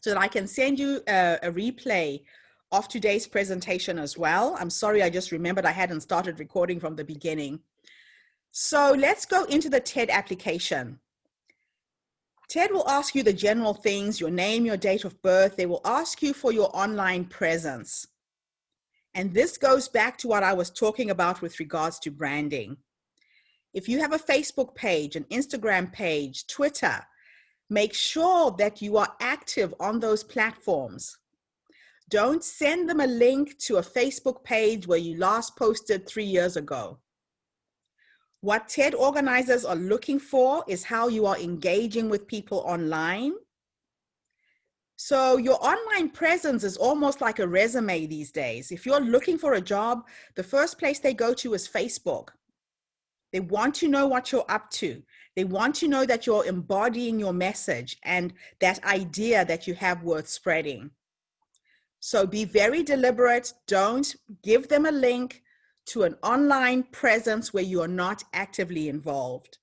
so that I can send you a replay of today's presentation as well. I'm sorry, I just remembered I hadn't started recording from the beginning. So let's go into the TED application. TED will ask you the general things, your name, your date of birth. They will ask you for your online presence. And this goes back to what I was talking about with regards to branding. If you have a Facebook page, an Instagram page, Twitter, make sure that you are active on those platforms. Don't send them a link to a Facebook page where you last posted 3 years ago. What TED organizers are looking for is how you are engaging with people online. So your online presence is almost like a resume these days. If you're looking for a job, the first place they go to is Facebook. They want to know what you're up to. They want to know that you're embodying your message and that idea that you have worth spreading. So be very deliberate. Don't give them a link to an online presence where you are not actively involved.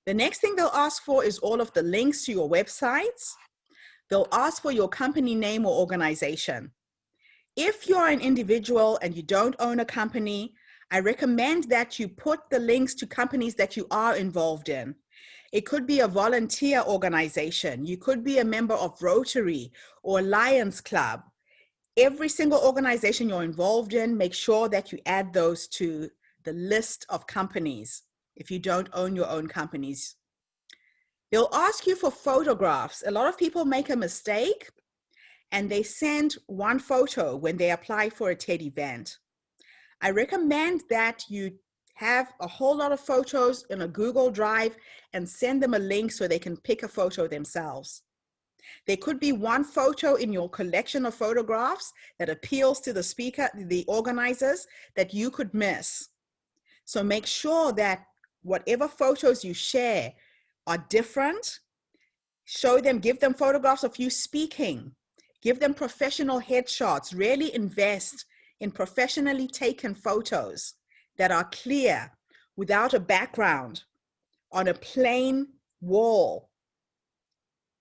The next thing they'll ask for is all of the links to your websites. They'll ask for your company name or organization. If you're an individual and you don't own a company, I recommend that you put the links to companies that you are involved in. It could be a volunteer organization. You could be a member of Rotary or Lions Club. Every single organization you're involved in, make sure that you add those to the list of companies if you don't own your own companies. They'll ask you for photographs. A lot of people make a mistake and they send one photo when they apply for a TED event. I recommend that you have a whole lot of photos in a Google Drive and send them a link so they can pick a photo themselves. There could be one photo in your collection of photographs that appeals to the speaker, the organizers, that you could miss. So make sure that whatever photos you share are different. Show them, give them photographs of you speaking. Give them professional headshots. Really invest in professionally taken photos that are clear, without a background, on a plain wall.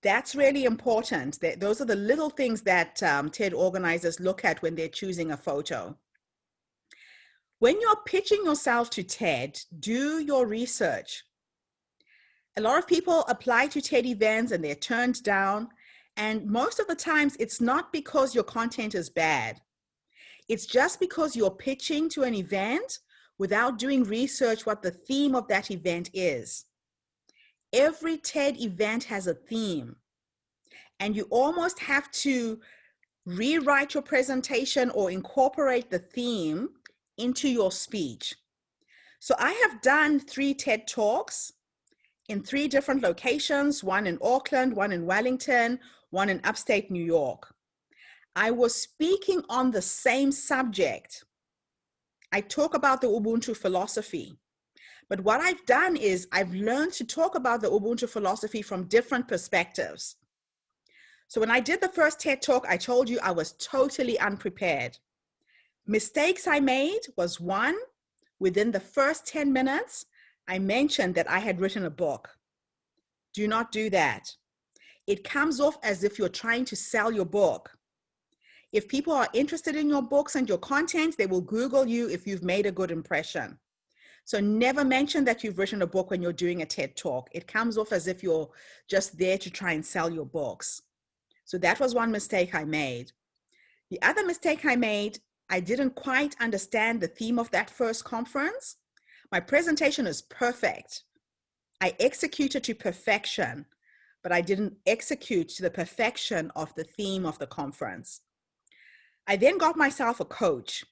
That's really important. Those are the little things that TED organizers look at when they're choosing a photo. When you're pitching yourself to TED, do your research. A lot of people apply to TED events and they're turned down. And most of the times it's not because your content is bad. It's just because you're pitching to an event without doing research what the theme of that event is. Every TED event has a theme, and you almost have to rewrite your presentation or incorporate the theme into your speech. So I have done 3 TED Talks in 3 different locations, one in Auckland, one in Wellington, one in upstate New York. I was speaking on the same subject. I talk about the Ubuntu philosophy. But what I've done is I've learned to talk about the Ubuntu philosophy from different perspectives. So when I did the first TED Talk, I told you I was totally unprepared. Mistakes I made was one, within the first 10 minutes, I mentioned that I had written a book. Do not do that. It comes off as if you're trying to sell your book. If people are interested in your books and your content, they will Google you if you've made a good impression. So never mention that you've written a book when you're doing a TED Talk. It comes off as if you're just there to try and sell your books. So that was one mistake I made. The other mistake I made, I didn't quite understand the theme of that first conference. My presentation is perfect. I executed to perfection, but I didn't execute to the perfection of the theme of the conference. I then got myself a coach,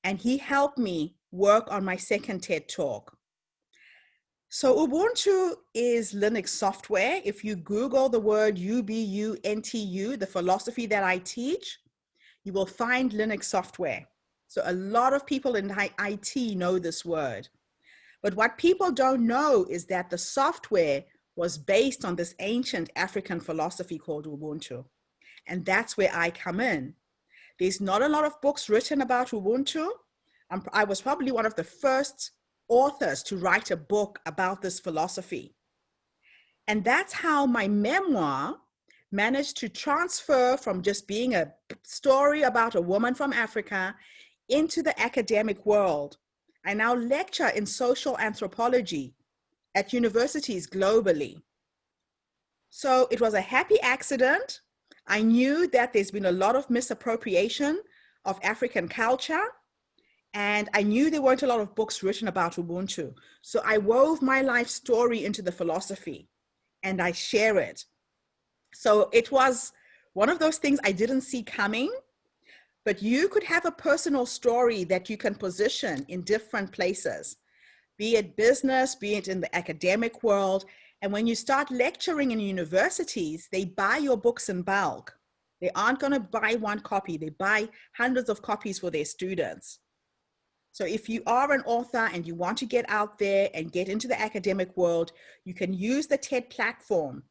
and he helped me work on my second TED Talk. So Ubuntu is Linux software. If you Google the word Ubuntu, the philosophy that I teach, you will find Linux software. So a lot of people in IT know this word. But what people don't know is that the software was based on this ancient African philosophy called Ubuntu. And that's where I come in. There's not a lot of books written about Ubuntu. I was probably one of the first authors to write a book about this philosophy. And that's how my memoir, managed to transfer from just being a story about a woman from Africa into the academic world. I now lecture in social anthropology at universities globally. So it was a happy accident. I knew that there's been a lot of misappropriation of African culture, and I knew there weren't a lot of books written about Ubuntu. So I wove my life story into the philosophy and I share it. So it was one of those things I didn't see coming, but you could have a personal story that you can position in different places, be it business, be it in the academic world. And when you start lecturing in universities, they buy your books in bulk. They aren't going to buy one copy. They buy hundreds of copies for their students. So if you are an author and you want to get out there and get into the academic world, you can use the TED platform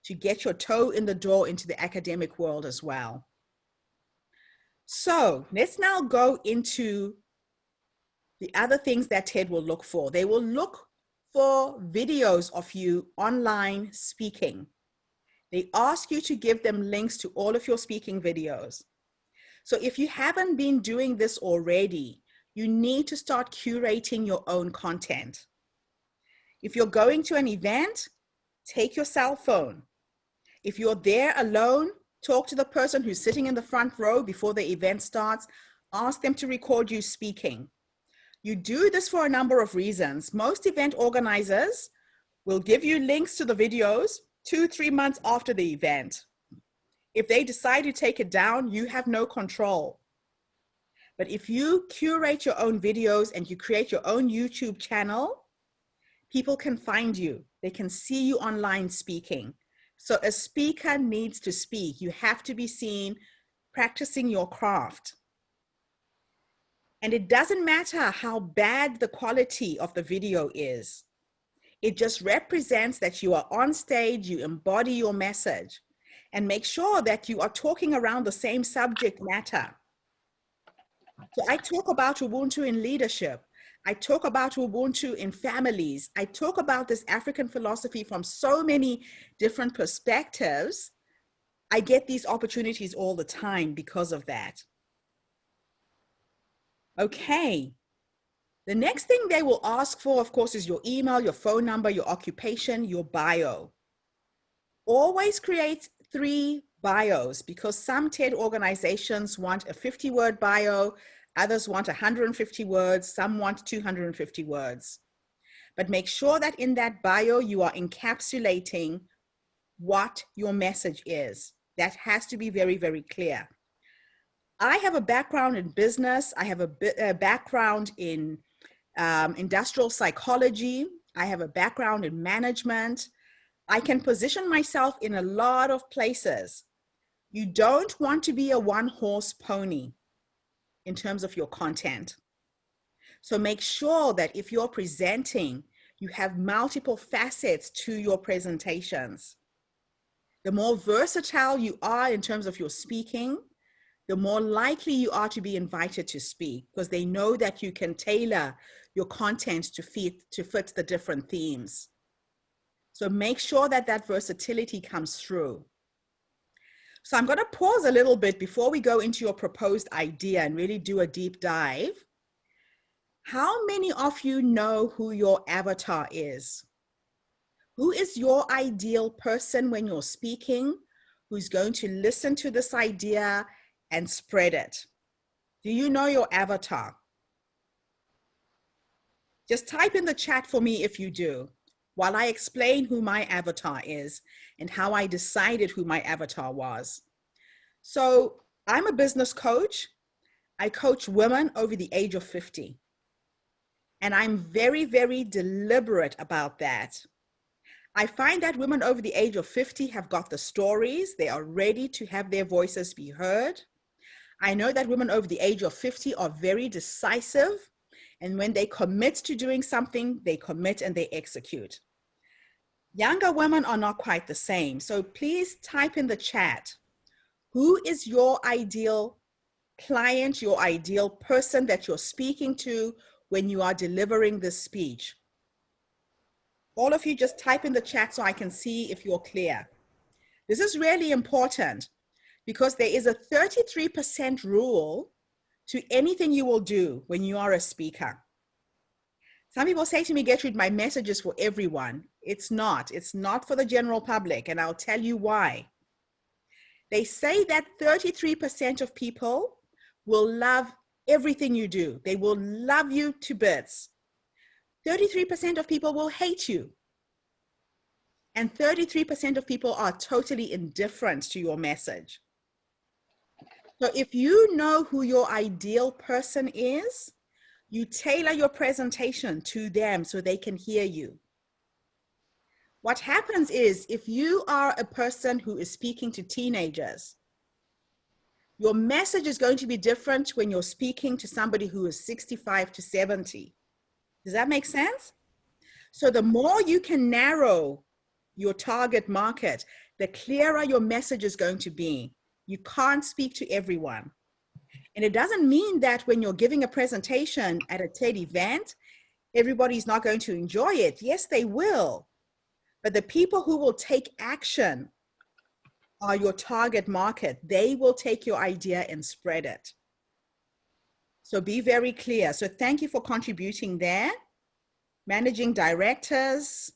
to get your toe in the door into the academic world as well. So let's now go into the other things that TED will look for. They will look for videos of you online speaking. They ask you to give them links to all of your speaking videos. So if you haven't been doing this already, you need to start curating your own content. If you're going to an event, take your cell phone. If you're there alone, talk to the person who's sitting in the front row before the event starts. Ask them to record you speaking. You do this for a number of reasons. Most event organizers will give you links to the videos 2-3 months after the event. If they decide to take it down, you have no control. But if you curate your own videos and you create your own YouTube channel, people can find you. They can see you online speaking. So a speaker needs to speak. You have to be seen practicing your craft. And it doesn't matter how bad the quality of the video is. It just represents that you are on stage, you embody your message, and make sure that you are talking around the same subject matter. So I talk about Ubuntu in leadership. I talk about Ubuntu in families. I talk about this African philosophy from so many different perspectives. I get these opportunities all the time because of that. Okay. The next thing they will ask for, of course, is your email, your phone number, your occupation, your bio. Always create 3 bios because some TED organizations want a 50-word bio, others want 150 words, some want 250 words. But make sure that in that bio, you are encapsulating what your message is. That has to be very, very clear. I have a background in business. I have a background in industrial psychology. I have a background in management. I can position myself in a lot of places. You don't want to be a one-horse pony in terms of your content. So make sure that if you're presenting, you have multiple facets to your presentations. The more versatile you are in terms of your speaking, the more likely you are to be invited to speak because they know that you can tailor your content to fit the different themes. So make sure that that versatility comes through. So I'm going to pause a little bit before we go into your proposed idea and really do a deep dive. How many of you know who your avatar is? Who is your ideal person when you're speaking, who's going to listen to this idea and spread it? Do you know your avatar? Just type in the chat for me if you do, while I explain who my avatar is and how I decided who my avatar was. So I'm a business coach. I coach women over the age of 50. And I'm very, very deliberate about that. I find that women over the age of 50 have got the stories. They are ready to have their voices be heard. I know that women over the age of 50 are very decisive. And when they commit to doing something, they commit and they execute. Younger women are not quite the same. So please type in the chat. Who is your ideal client, your ideal person that you're speaking to when you are delivering this speech? All of you just type in the chat so I can see if you're clear. This is really important because there is a 33% rule to anything you will do when you are a speaker. Some people say to me, Gertrude, my message is for everyone. It's not. It's not for the general public, and I'll tell you why. They say that 33% of people will love everything you do. They will love you to bits. 33% of people will hate you. And 33% of people are totally indifferent to your message. So if you know who your ideal person is, you tailor your presentation to them so they can hear you. What happens is, if you are a person who is speaking to teenagers, your message is going to be different when you're speaking to somebody who is 65 to 70. Does that make sense? So the more you can narrow your target market, the clearer your message is going to be. You can't speak to everyone. And it doesn't mean that when you're giving a presentation at a TED event, everybody's not going to enjoy it. Yes, they will. But the people who will take action are your target market. They will take your idea and spread it. So be very clear. So thank you for contributing there. Managing directors,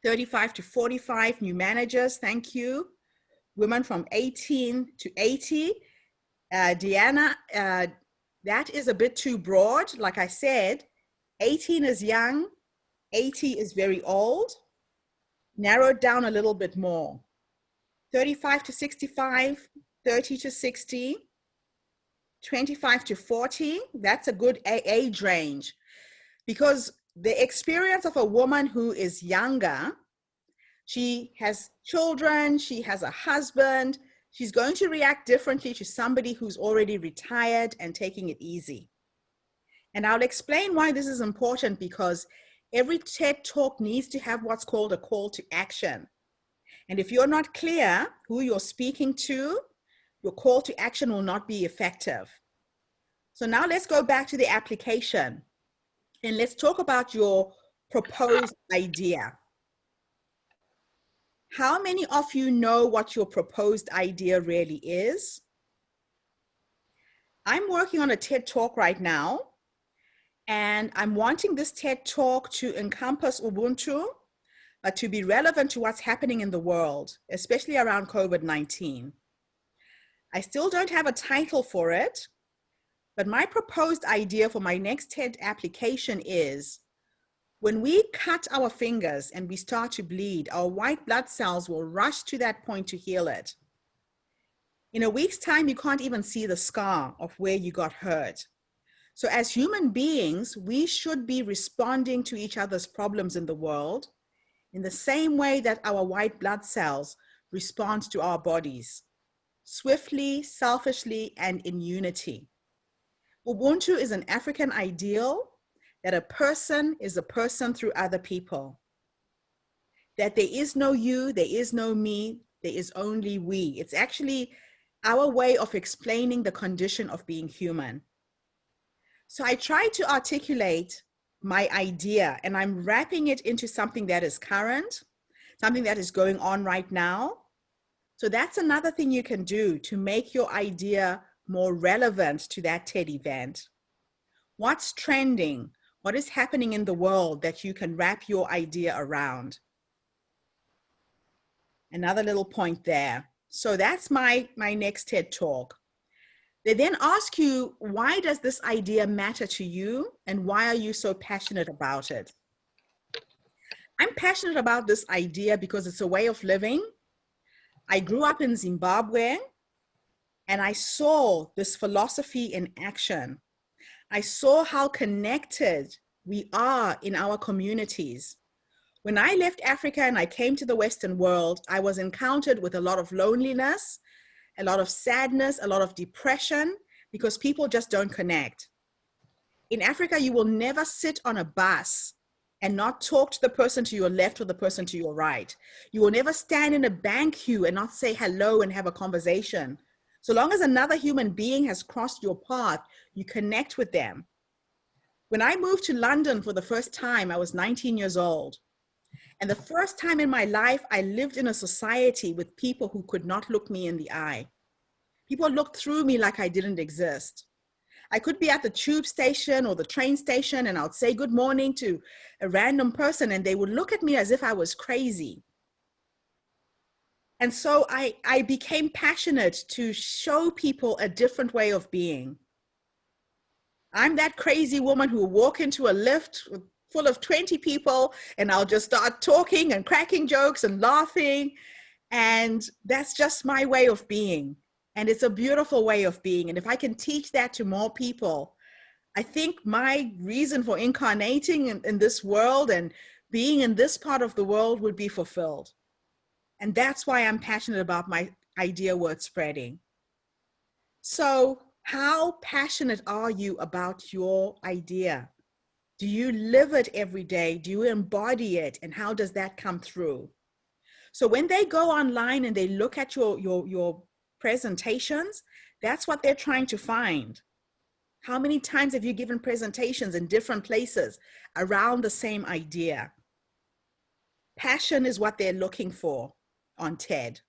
35 to 45 new managers, thank you. Women from 18 to 80. Deanna, that is a bit too broad. Like I said, 18 is young, 80 is very old. Narrow it down a little bit more. 35 to 65, 30 to 60, 25 to 40, that's a good age range. Because the experience of a woman who is younger, she has children, she has a husband, she's going to react differently to somebody who's already retired and taking it easy. And I'll explain why this is important, because every TED Talk needs to have what's called a call to action. And if you're not clear who you're speaking to, your call to action will not be effective. So now let's go back to the application and let's talk about your proposed idea. How many of you know what your proposed idea really is? I'm working on a TED Talk right now, and I'm wanting this TED Talk to encompass Ubuntu, but to be relevant to what's happening in the world, especially around COVID-19. I still don't have a title for it, but my proposed idea for my next TED application is, when we cut our fingers and we start to bleed, our white blood cells will rush to that point to heal it. In a week's time, you can't even see the scar of where you got hurt. So as human beings, we should be responding to each other's problems in the world in the same way that our white blood cells respond to our bodies, swiftly, selfishly, and in unity. Ubuntu is an African ideal that a person is a person through other people. That there is no you, there is no me, there is only we. It's actually our way of explaining the condition of being human. So I try to articulate my idea, and I'm wrapping it into something that is current, something that is going on right now. So that's another thing you can do to make your idea more relevant to that TED event. What's trending? What is happening in the world that you can wrap your idea around? Another little point there. So that's my next TED Talk. They then ask you, why does this idea matter to you, and why are you so passionate about it? I'm passionate about this idea because it's a way of living. I grew up in Zimbabwe, and I saw this philosophy in action. I saw how connected we are in our communities. When I left Africa and I came to the Western world, I was encountered with a lot of loneliness, a lot of sadness, a lot of depression, because people just don't connect. In Africa, you will never sit on a bus and not talk to the person to your left or the person to your right. You will never stand in a bank queue and not say hello and have a conversation. So long as another human being has crossed your path, you connect with them. When I moved to London for the first time, I was 19 years old. And the first time in my life, I lived in a society with people who could not look me in the eye. People looked through me like I didn't exist. I could be at the tube station or the train station and I would say good morning to a random person and they would look at me as if I was crazy. And so I became passionate to show people a different way of being. I'm that crazy woman who will walk into a lift full of 20 people and I'll just start talking and cracking jokes and laughing. And that's just my way of being. And it's a beautiful way of being. And if I can teach that to more people, I think my reason for incarnating in this world and being in this part of the world would be fulfilled. And that's why I'm passionate about my idea word spreading. So how passionate are you about your idea? Do you live it every day? Do you embody it? And how does that come through? So when they go online and they look at your presentations, that's what they're trying to find. How many times have you given presentations in different places around the same idea? Passion is what they're looking for on TED.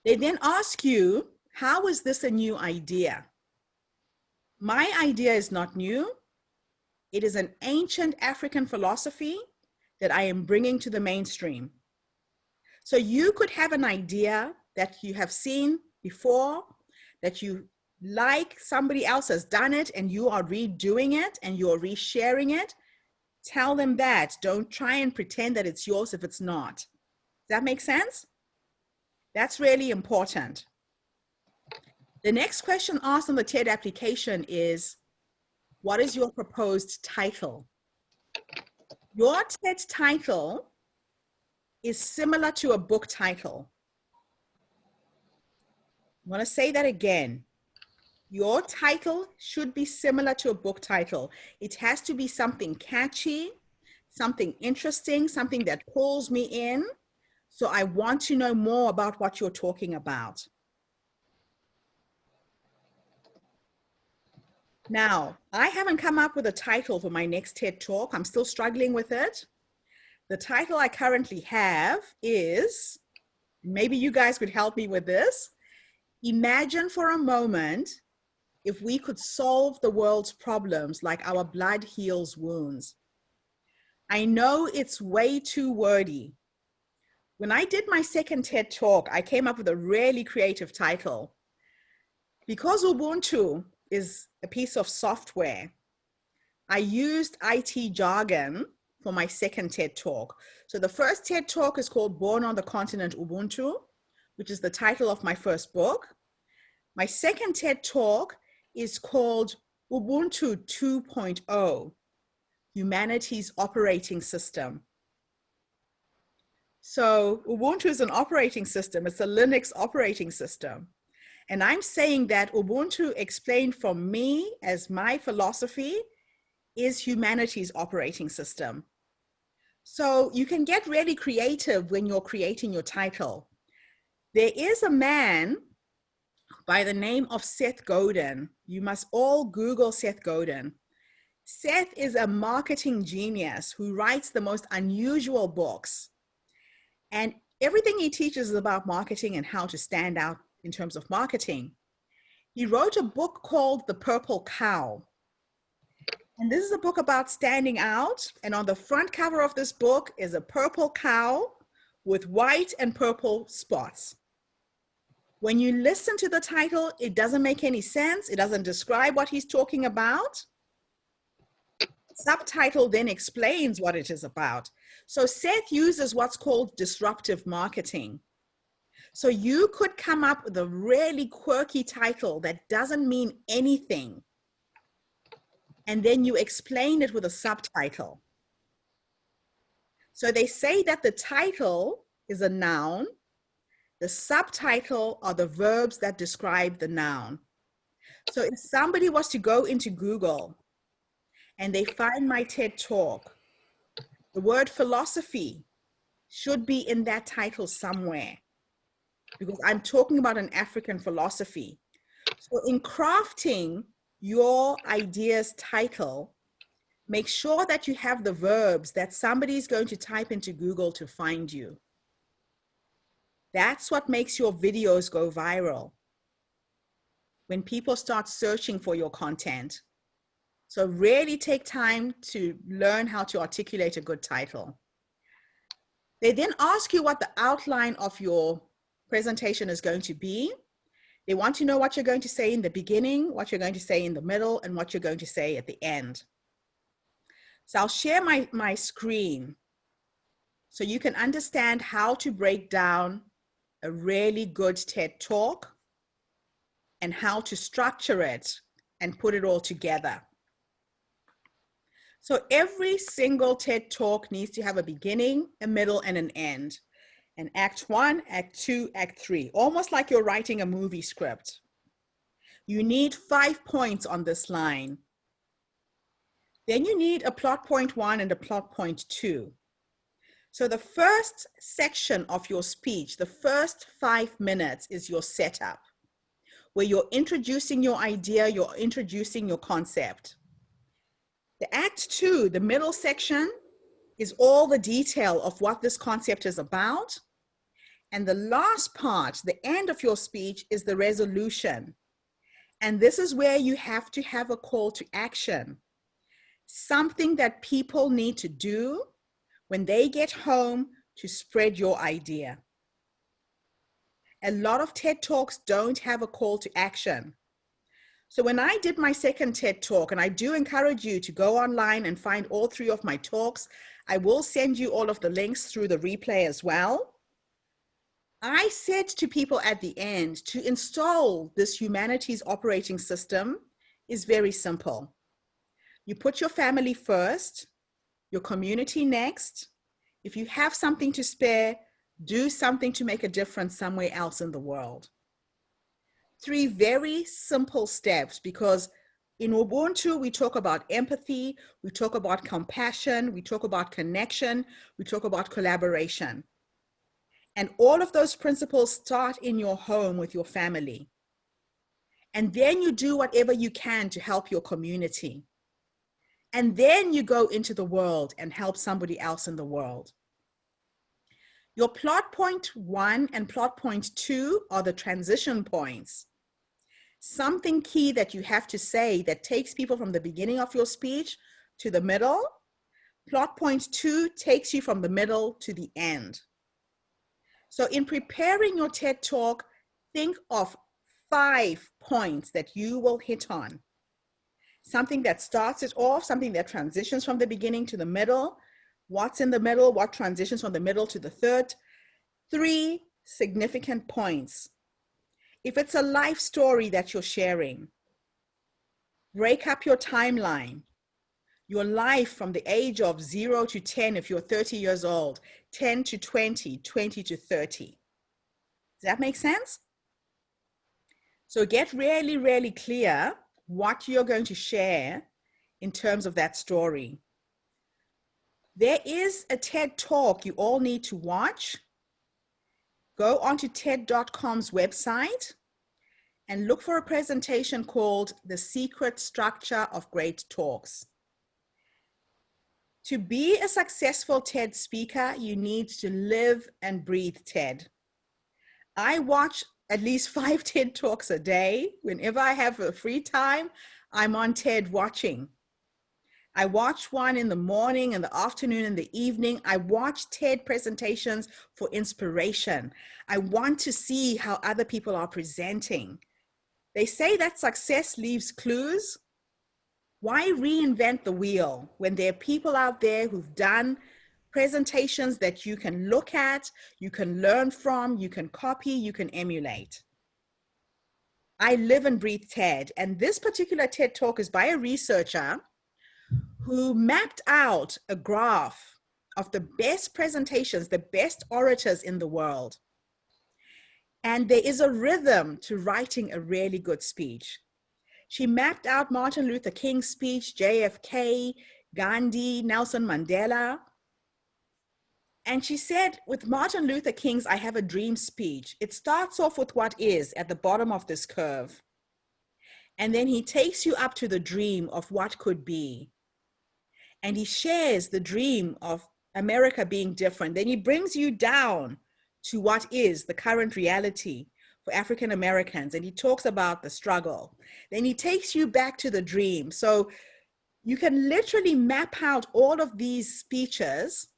They then ask you, how is this a new idea? My idea is not new. It is an ancient African philosophy that I am bringing to the mainstream. So you could have an idea that you have seen before, that you like, somebody else has done it and you are redoing it and you're resharing it. Tell them that. Don't try and pretend that it's yours if it's not. Does that make sense? That's really important. The next question asked on the TED application is, what is your proposed title? Your TED title is similar to a book title. I want to say that again. Your title should be similar to a book title. It has to be something catchy, something interesting, something that pulls me in. So I want to know more about what you're talking about. Now, I haven't come up with a title for my next TED Talk. I'm still struggling with it. The title I currently have is, maybe you guys could help me with this. Imagine for a moment if we could solve the world's problems like our blood heals wounds. I know it's way too wordy. When I did my second TED Talk, I came up with a really creative title. Because Ubuntu is a piece of software, I used IT jargon for my second TED Talk. So the first TED Talk is called Born on the Continent Ubuntu, which is the title of my first book. My second TED Talk is called Ubuntu 2.0, Humanity's Operating System. So Ubuntu is an operating system. It's a Linux operating system. And I'm saying that Ubuntu, explained from me as my philosophy, is humanity's operating system. So you can get really creative when you're creating your title. There is a man by the name of Seth Godin. You must all Google Seth Godin. Seth is a marketing genius who writes the most unusual books. And everything he teaches is about marketing and how to stand out in terms of marketing. He wrote a book called The Purple Cow. And this is a book about standing out. And on the front cover of this book is a purple cow with white and purple spots. When you listen to the title, it doesn't make any sense. It doesn't describe what he's talking about. Subtitle then explains what it is about. So Seth uses what's called disruptive marketing. So you could come up with a really quirky title that doesn't mean anything. And then you explain it with a subtitle. So they say that the title is a noun. The subtitle are the verbs that describe the noun. So if somebody was to go into Google and they find my TED Talk, the word philosophy should be in that title somewhere, because I'm talking about an African philosophy. So in crafting your idea's title, Make sure that you have the verbs that somebody's going to type into Google to find you. That's what makes your videos go viral, when people start searching for your content. So really take time to learn how to articulate a good title. They then ask you what the outline of your presentation is going to be. They want to know what you're going to say in the beginning, what you're going to say in the middle, and what you're going to say at the end. So I'll share my screen so you can understand how to break down a really good TED Talk and how to structure it and put it all together. So every single TED Talk needs to have a beginning, a middle, and an end. And Act 1, Act 2, Act 3, almost like you're writing a movie script. You need 5 points on this line. Then you need a plot point 1 and a plot point 2. So the first section of your speech, the first 5 minutes, is your setup, where you're introducing your idea, you're introducing your concept. The Act 2, the middle section, is all the detail of what this concept is about. And the last part, the end of your speech, is the resolution. And this is where you have to have a call to action, something that people need to do when they get home to spread your idea. A lot of TED Talks don't have a call to action. So when I did my second TED Talk, and I do encourage you to go online and find all 3 of my talks, I will send you all of the links through the replay as well. I said to people at the end, to install this humanities operating system is very simple. You put your family first, your community next. If you have something to spare, do something to make a difference somewhere else in the world. 3 very simple steps, because in Ubuntu, we talk about empathy, we talk about compassion, we talk about connection, we talk about collaboration. And all of those principles start in your home with your family. And then you do whatever you can to help your community. And then you go into the world and help somebody else in the world. Your plot point 1 and plot point 2 are the transition points. Something key that you have to say that takes people from the beginning of your speech to the middle. Plot point 2 takes you from the middle to the end. So in preparing your TED Talk, think of 5 points that you will hit on. Something that starts it off, something that transitions from the beginning to the middle, what's in the middle, what transitions from the middle to the third. 3 significant points. If it's a life story that you're sharing, break up your timeline. Your life from the age of 0 to 10, if you're 30 years old, 10 to 20, 20 to 30. Does that make sense? So get really, really clear what you're going to share in terms of that story. There is a TED Talk you all need to watch. Go onto TED.com's website and look for a presentation called The Secret Structure of Great Talks. To be a successful TED speaker, you need to live and breathe TED. I watch at least 5 TED Talks a day. Whenever I have a free time, I'm on TED watching. I watch one in the morning, in the afternoon, in the evening. I watch TED presentations for inspiration. I want to see how other people are presenting. They say that success leaves clues. Why reinvent the wheel when there are people out there who've done presentations that you can look at, you can learn from, you can copy, you can emulate? I live and breathe TED, and this particular TED Talk is by a researcher who mapped out a graph of the best presentations, the best orators in the world. And there is a rhythm to writing a really good speech. She mapped out Martin Luther King's speech, JFK, Gandhi, Nelson Mandela. And she said, with Martin Luther King's I Have a Dream speech, it starts off with what is at the bottom of this curve. And then he takes you up to the dream of what could be. and he shares the dream of America being different. Then he brings you down to what is the current reality for African Americans, and he talks about the struggle. Then he takes you back to the dream. So you can literally map out all of these speeches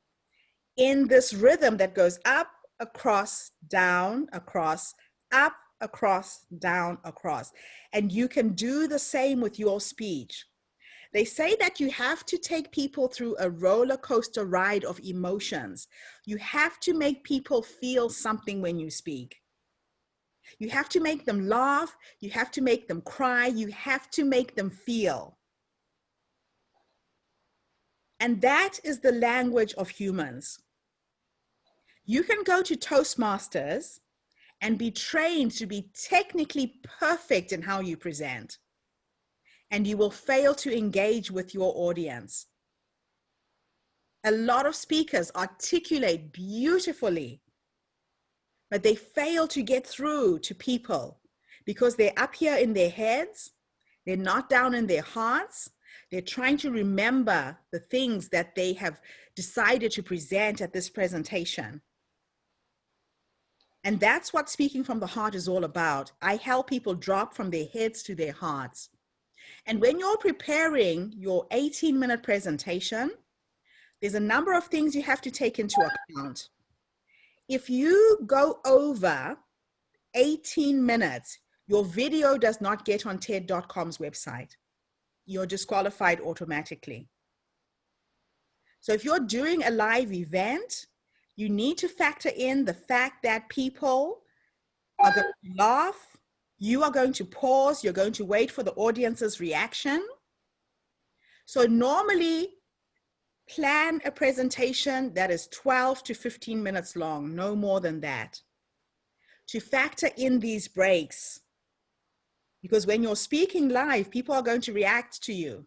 in this rhythm that goes up, across, down, across, up, across, down, across. And you can do the same with your speech. They say that you have to take people through a roller coaster ride of emotions. You have to make people feel something when you speak. You have to make them laugh. You have to make them cry. You have to make them feel. And that is the language of humans. You can go to Toastmasters and be trained to be technically perfect in how you present, and you will fail to engage with your audience. A lot of speakers articulate beautifully, but they fail to get through to people because they're up here in their heads, they're not down in their hearts, they're trying to remember the things that they have decided to present at this presentation. And that's what speaking from the heart is all about. I help people drop from their heads to their hearts. And when you're preparing your 18-minute presentation, there's a number of things you have to take into account. If you go over 18 minutes, your video does not get on TED.com's website. You're disqualified automatically. So if you're doing a live event, you need to factor in the fact that people are going to laugh, you are going to pause, you're going to wait for the audience's reaction. So normally plan a presentation that is 12 to 15 minutes long, no more than that, to factor in these breaks. Because when you're speaking live, people are going to react to you.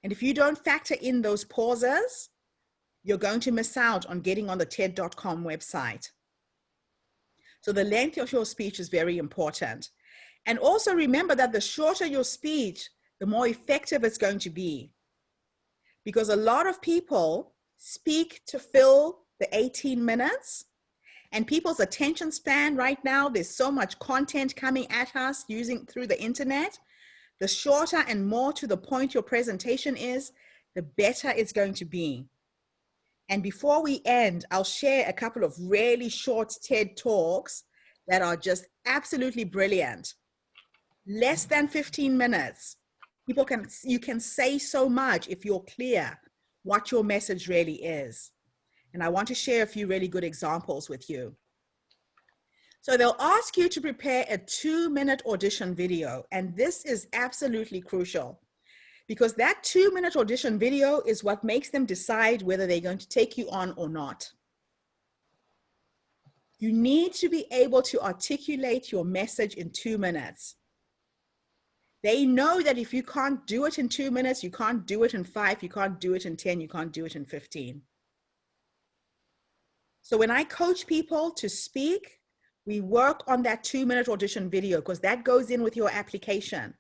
And if you don't factor in those pauses, you're going to miss out on getting on the TED.com website. So the length of your speech is very important. And also remember that the shorter your speech, the more effective it's going to be. Because a lot of people speak to fill the 18 minutes, and people's attention span right now, there's so much content coming at us through the internet. The shorter and more to the point your presentation is, the better it's going to be. And before we end, I'll share a couple of really short TED Talks that are just absolutely brilliant. Less than 15 minutes. You can say so much if you're clear what your message really is. And I want to share a few really good examples with you. So they'll ask you to prepare a 2-minute audition video. And this is absolutely crucial, because that 2-minute audition video is what makes them decide whether they're going to take you on or not. You need to be able to articulate your message in 2 minutes. They know that if you can't do it in 2 minutes, you can't do it in 5, you can't do it in 10, you can't do it in 15. So when I coach people to speak, we work on that 2-minute audition video, because that goes in with your application.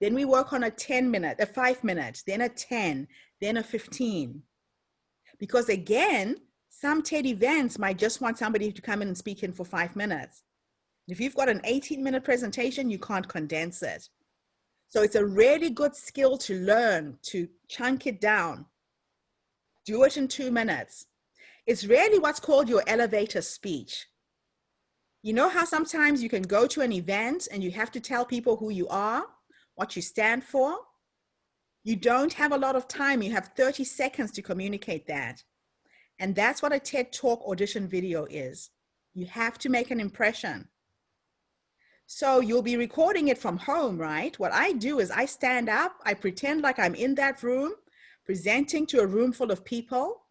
Then we work on a 10-minute, a 5-minute, then a 10, then a 15. Because again, some TED events might just want somebody to come in and speak in for 5 minutes. If you've got an 18-minute presentation, you can't condense it. So it's a really good skill to learn, to chunk it down. Do it in 2 minutes. It's really what's called your elevator speech. You know how sometimes you can go to an event and you have to tell people who you are, what you stand for? You don't have a lot of time. You have 30 seconds to communicate that. And that's what a TED Talk audition video is. You have to make an impression. So you'll be recording it from home, right? What I do is I stand up, I pretend like I'm in that room, presenting to a room full of people.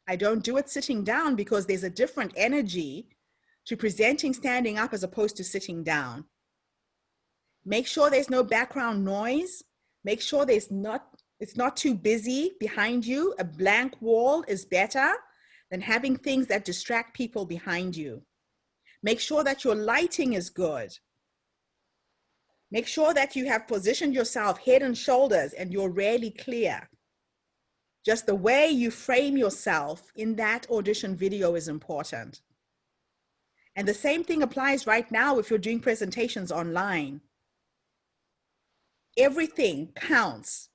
I don't do it sitting down, because there's a different energy to presenting standing up as opposed to sitting down. Make sure there's no background noise. Make sure it's not too busy behind you. A blank wall is better than having things that distract people behind you. Make sure that your lighting is good. Make sure that you have positioned yourself head and shoulders and you're really clear. Just the way you frame yourself in that audition video is important. And the same thing applies right now if you're doing presentations online. Everything counts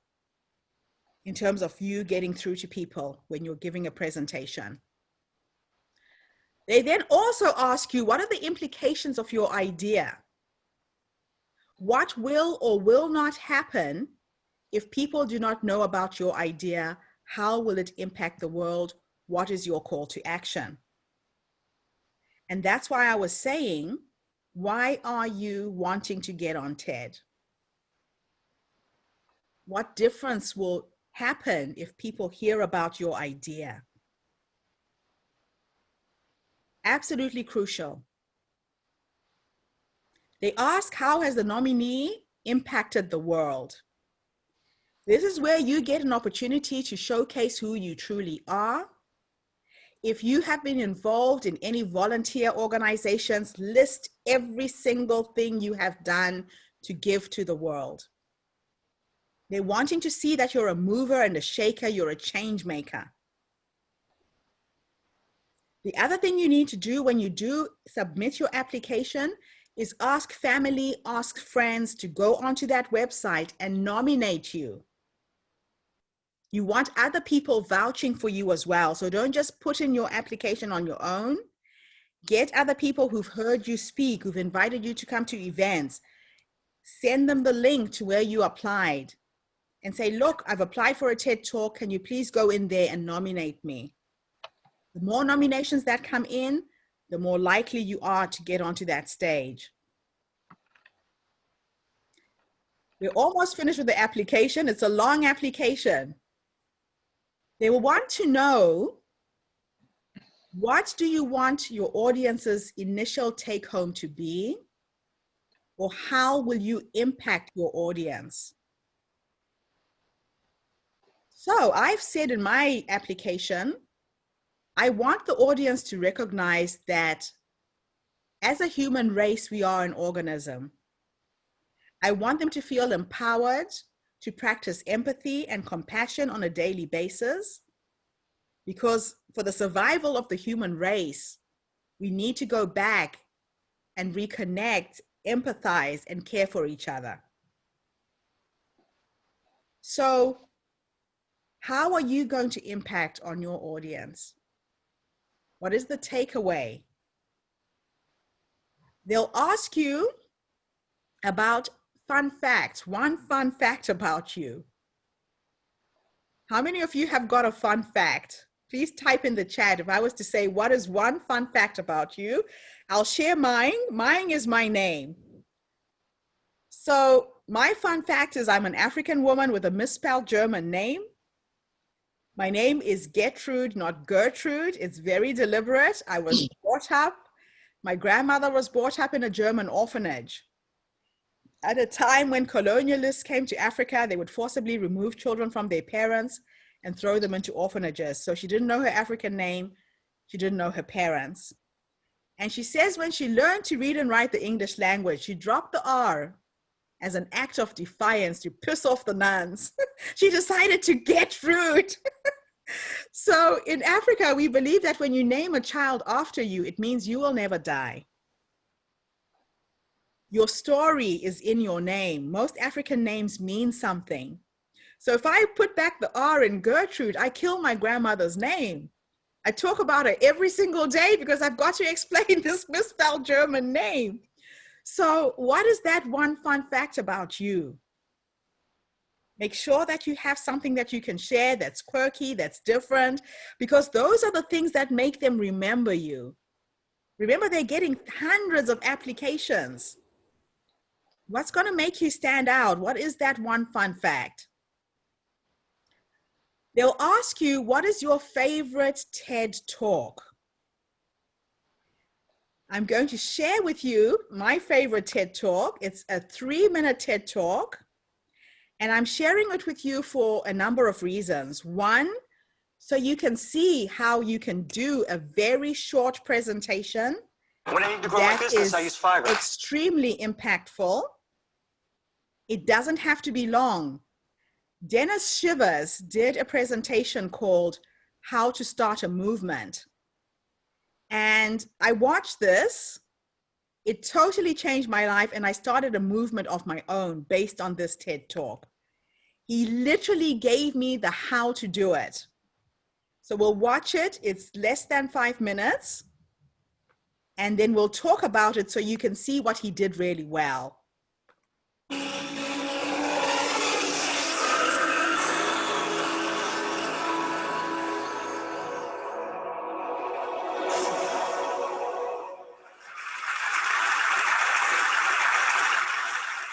in terms of you getting through to people when you're giving a presentation. They then also ask you, what are the implications of your idea? What will or will not happen if people do not know about your idea? How will it impact the world? What is your call to action? And that's why I was saying, why are you wanting to get on TED? What difference will happen if people hear about your idea? Absolutely crucial. They ask, how has the nominee impacted the world? This is where you get an opportunity to showcase who you truly are. If you have been involved in any volunteer organizations, list every single thing you have done to give to the world. They're wanting to see that you're a mover and a shaker, you're a change maker. The other thing you need to do when you do submit your application is ask family, ask friends to go onto that website and nominate you. You want other people vouching for you as well. So don't just put in your application on your own. Get other people who've heard you speak, who've invited you to come to events. Send them the link to where you applied and say, look, I've applied for a TED Talk. Can you please go in there and nominate me? The more nominations that come in, the more likely you are to get onto that stage. We're almost finished with the application. It's a long application. They will want to know, what do you want your audience's initial take home to be? Or how will you impact your audience? So I've said in my application, I want the audience to recognize that as a human race, we are an organism. I want them to feel empowered to practice empathy and compassion on a daily basis, because for the survival of the human race, we need to go back and reconnect, empathize, and care for each other. So how are you going to impact on your audience? What is the takeaway? They'll ask you about fun facts, one fun fact about you. How many of you have got a fun fact? Please type in the chat. If I was to say, what is one fun fact about you? I'll share mine. Mine is my name. So my fun fact is I'm an African woman with a misspelled German name. My name is Gertrude, not Gertrude. It's very deliberate. I was brought up, my grandmother was brought up in a German orphanage. At a time when colonialists came to Africa, they would forcibly remove children from their parents and throw them into orphanages. So she didn't know her African name. She didn't know her parents. And she says when she learned to read and write the English language, she dropped the R as an act of defiance to piss off the nuns. She decided to get rude. So in Africa, we believe that when you name a child after you, it means you will never die. Your story is in your name. Most African names mean something. So if I put back the R in Gertrude, I kill my grandmother's name. I talk about her every single day because I've got to explain this misspelled German name. So what is that one fun fact about you? Make sure that you have something that you can share that's quirky, that's different, because those are the things that make them remember you. Remember, they're getting hundreds of applications. What's going to make you stand out? What is that one fun fact? They'll ask you, what is your favorite TED Talk? I'm going to share with you my favorite TED Talk. It's a 3-minute TED Talk. And I'm sharing it with you for a number of reasons. One, so you can see how you can do a very short presentation when I need to grow my business, I use Fiverr. Extremely impactful. It doesn't have to be long. Dennis Shivers did a presentation called How to Start a Movement. And I watched this. It totally changed my life, and I started a movement of my own based on this TED Talk. He literally gave me the how to do it. So we'll watch it. It's less than 5 minutes. And then we'll talk about it so you can see what he did really well.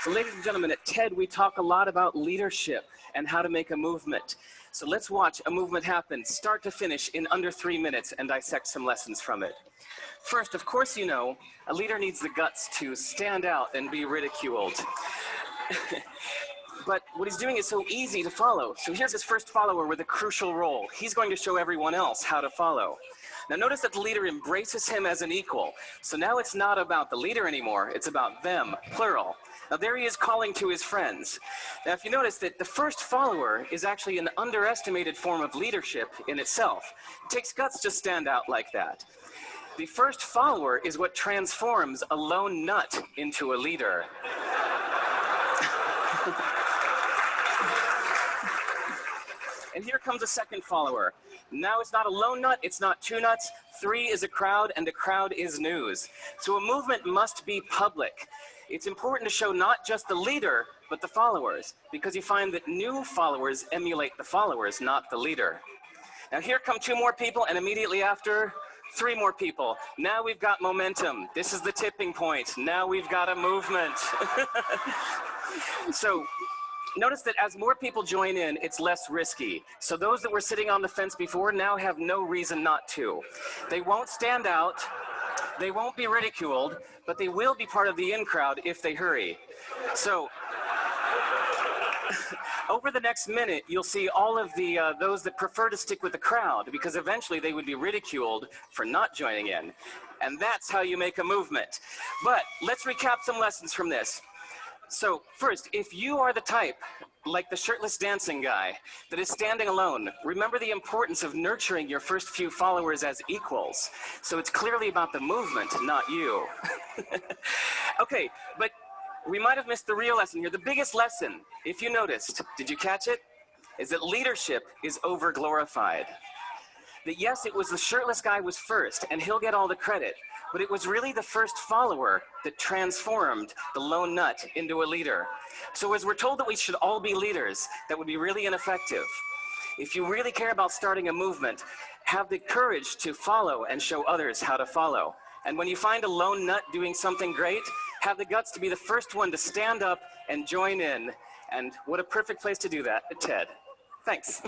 So ladies and gentlemen, at TED, we talk a lot about leadership and how to make a movement. So let's watch a movement happen, start to finish, in under 3 minutes and dissect some lessons from it. First, of course, you know, a leader needs the guts to stand out and be ridiculed. But what he's doing is so easy to follow. So here's his first follower with a crucial role. He's going to show everyone else how to follow. Now notice that the leader embraces him as an equal. So now it's not about the leader anymore, it's about them, plural. Now there he is calling to his friends. Now if you notice that the first follower is actually an underestimated form of leadership in itself. It takes guts to stand out like that. The first follower is what transforms a lone nut into a leader. And here comes a second follower. Now it's not a lone nut, it's not two nuts, 3 is a crowd, and a crowd is news. So a movement must be public. It's important to show not just the leader, but the followers, because you find that new followers emulate the followers, not the leader. Now here come 2 more people, and immediately after, 3 more people. Now we've got momentum. This is the tipping point. Now we've got a movement. So notice that as more people join in, it's less risky. So those that were sitting on the fence before now have no reason not to. They won't stand out, they won't be ridiculed, but they will be part of the in crowd if they hurry. So over the next minute, you'll see all of the those that prefer to stick with the crowd, because eventually they would be ridiculed for not joining in. And that's how you make a movement. But let's recap some lessons from this. So first, if you are the type, like the shirtless dancing guy, that is standing alone, remember the importance of nurturing your first few followers as equals. So it's clearly about the movement, not you. Okay, but we might have missed the real lesson here. The biggest lesson, if you noticed, did you catch it? Is that leadership is over-glorified. That yes, it was the shirtless guy was first, and he'll get all the credit, but it was really the first follower that transformed the lone nut into a leader. So as we're told that we should all be leaders, that would be really ineffective. If you really care about starting a movement, have the courage to follow and show others how to follow. And when you find a lone nut doing something great, have the guts to be the first one to stand up and join in. And what a perfect place to do that at TED. Thanks.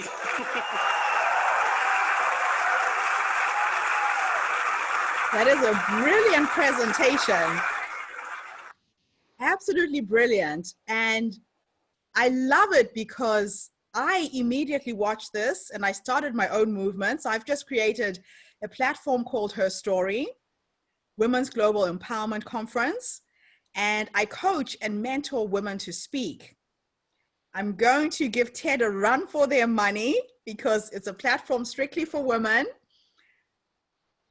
That is a brilliant presentation. Absolutely brilliant. And I love it because I immediately watched this and I started my own movement. So I've just created a platform called Her Story, Women's Global Empowerment Conference. And I coach and mentor women to speak. I'm going to give TED a run for their money because it's a platform strictly for women.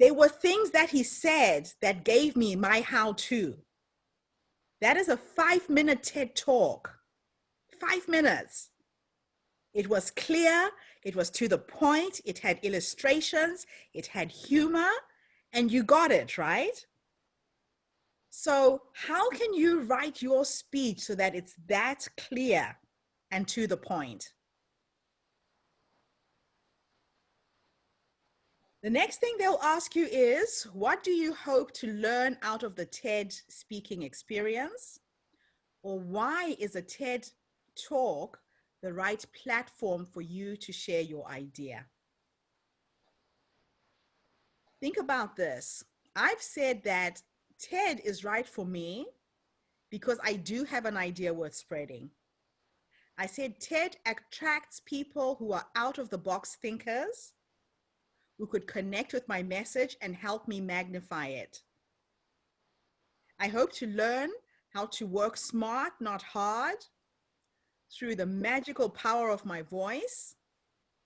There were things that he said that gave me my how-to. That is a 5-minute TED Talk. 5 minutes. It was clear, it was to the point, it had illustrations, it had humor, and you got it, right? So how can you write your speech so that it's that clear and to the point? The next thing they'll ask you is, what do you hope to learn out of the TED speaking experience? Or why is a TED Talk the right platform for you to share your idea? Think about this. I've said that TED is right for me because I do have an idea worth spreading. I said TED attracts people who are out of the box thinkers, who could connect with my message and help me magnify it. I hope to learn how to work smart, not hard, through the magical power of my voice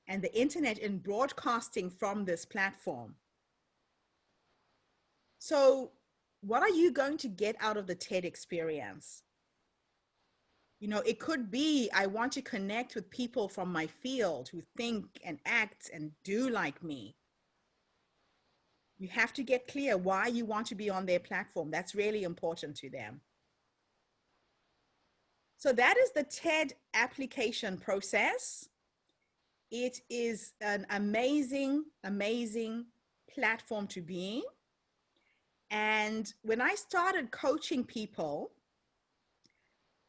and the internet in broadcasting from this platform. So what are you going to get out of the TED experience? You know, it could be, I want to connect with people from my field who think and act and do like me. You have to get clear why you want to be on their platform. That's really important to them. So that is the TED application process. It is an amazing, amazing platform to be. And when I started coaching people,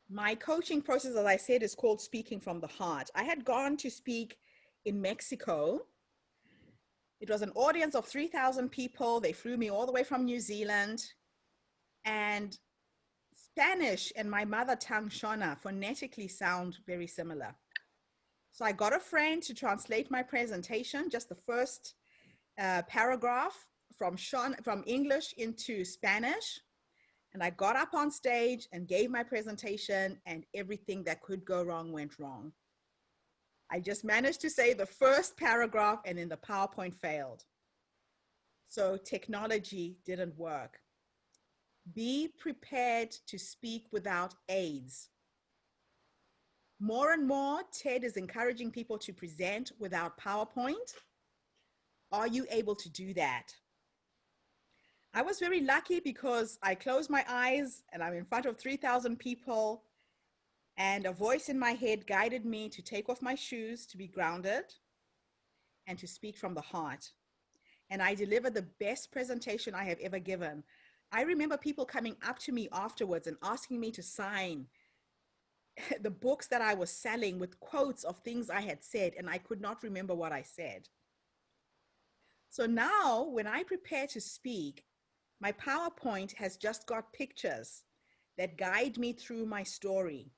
my coaching process, as I said, is called Speaking from the Heart. I had gone to speak in Mexico. It was an audience of 3,000 people. They flew me all the way from New Zealand. And Spanish and my mother tongue, Shona, phonetically sound very similar. So I got a friend to translate my presentation, just the first paragraph from English into Spanish. And I got up on stage and gave my presentation, and everything that could go wrong went wrong. I just managed to say the first paragraph, and then the PowerPoint failed. So technology didn't work. Be prepared to speak without aids. More and more, TED is encouraging people to present without PowerPoint. Are you able to do that? I was very lucky because I closed my eyes and I'm in front of 3,000 people, and a voice in my head guided me to take off my shoes, to be grounded, and to speak from the heart. And I delivered the best presentation I have ever given. I remember people coming up to me afterwards and asking me to sign the books that I was selling with quotes of things I had said, and I could not remember what I said. So now when I prepare to speak, my PowerPoint has just got pictures that guide me through my story.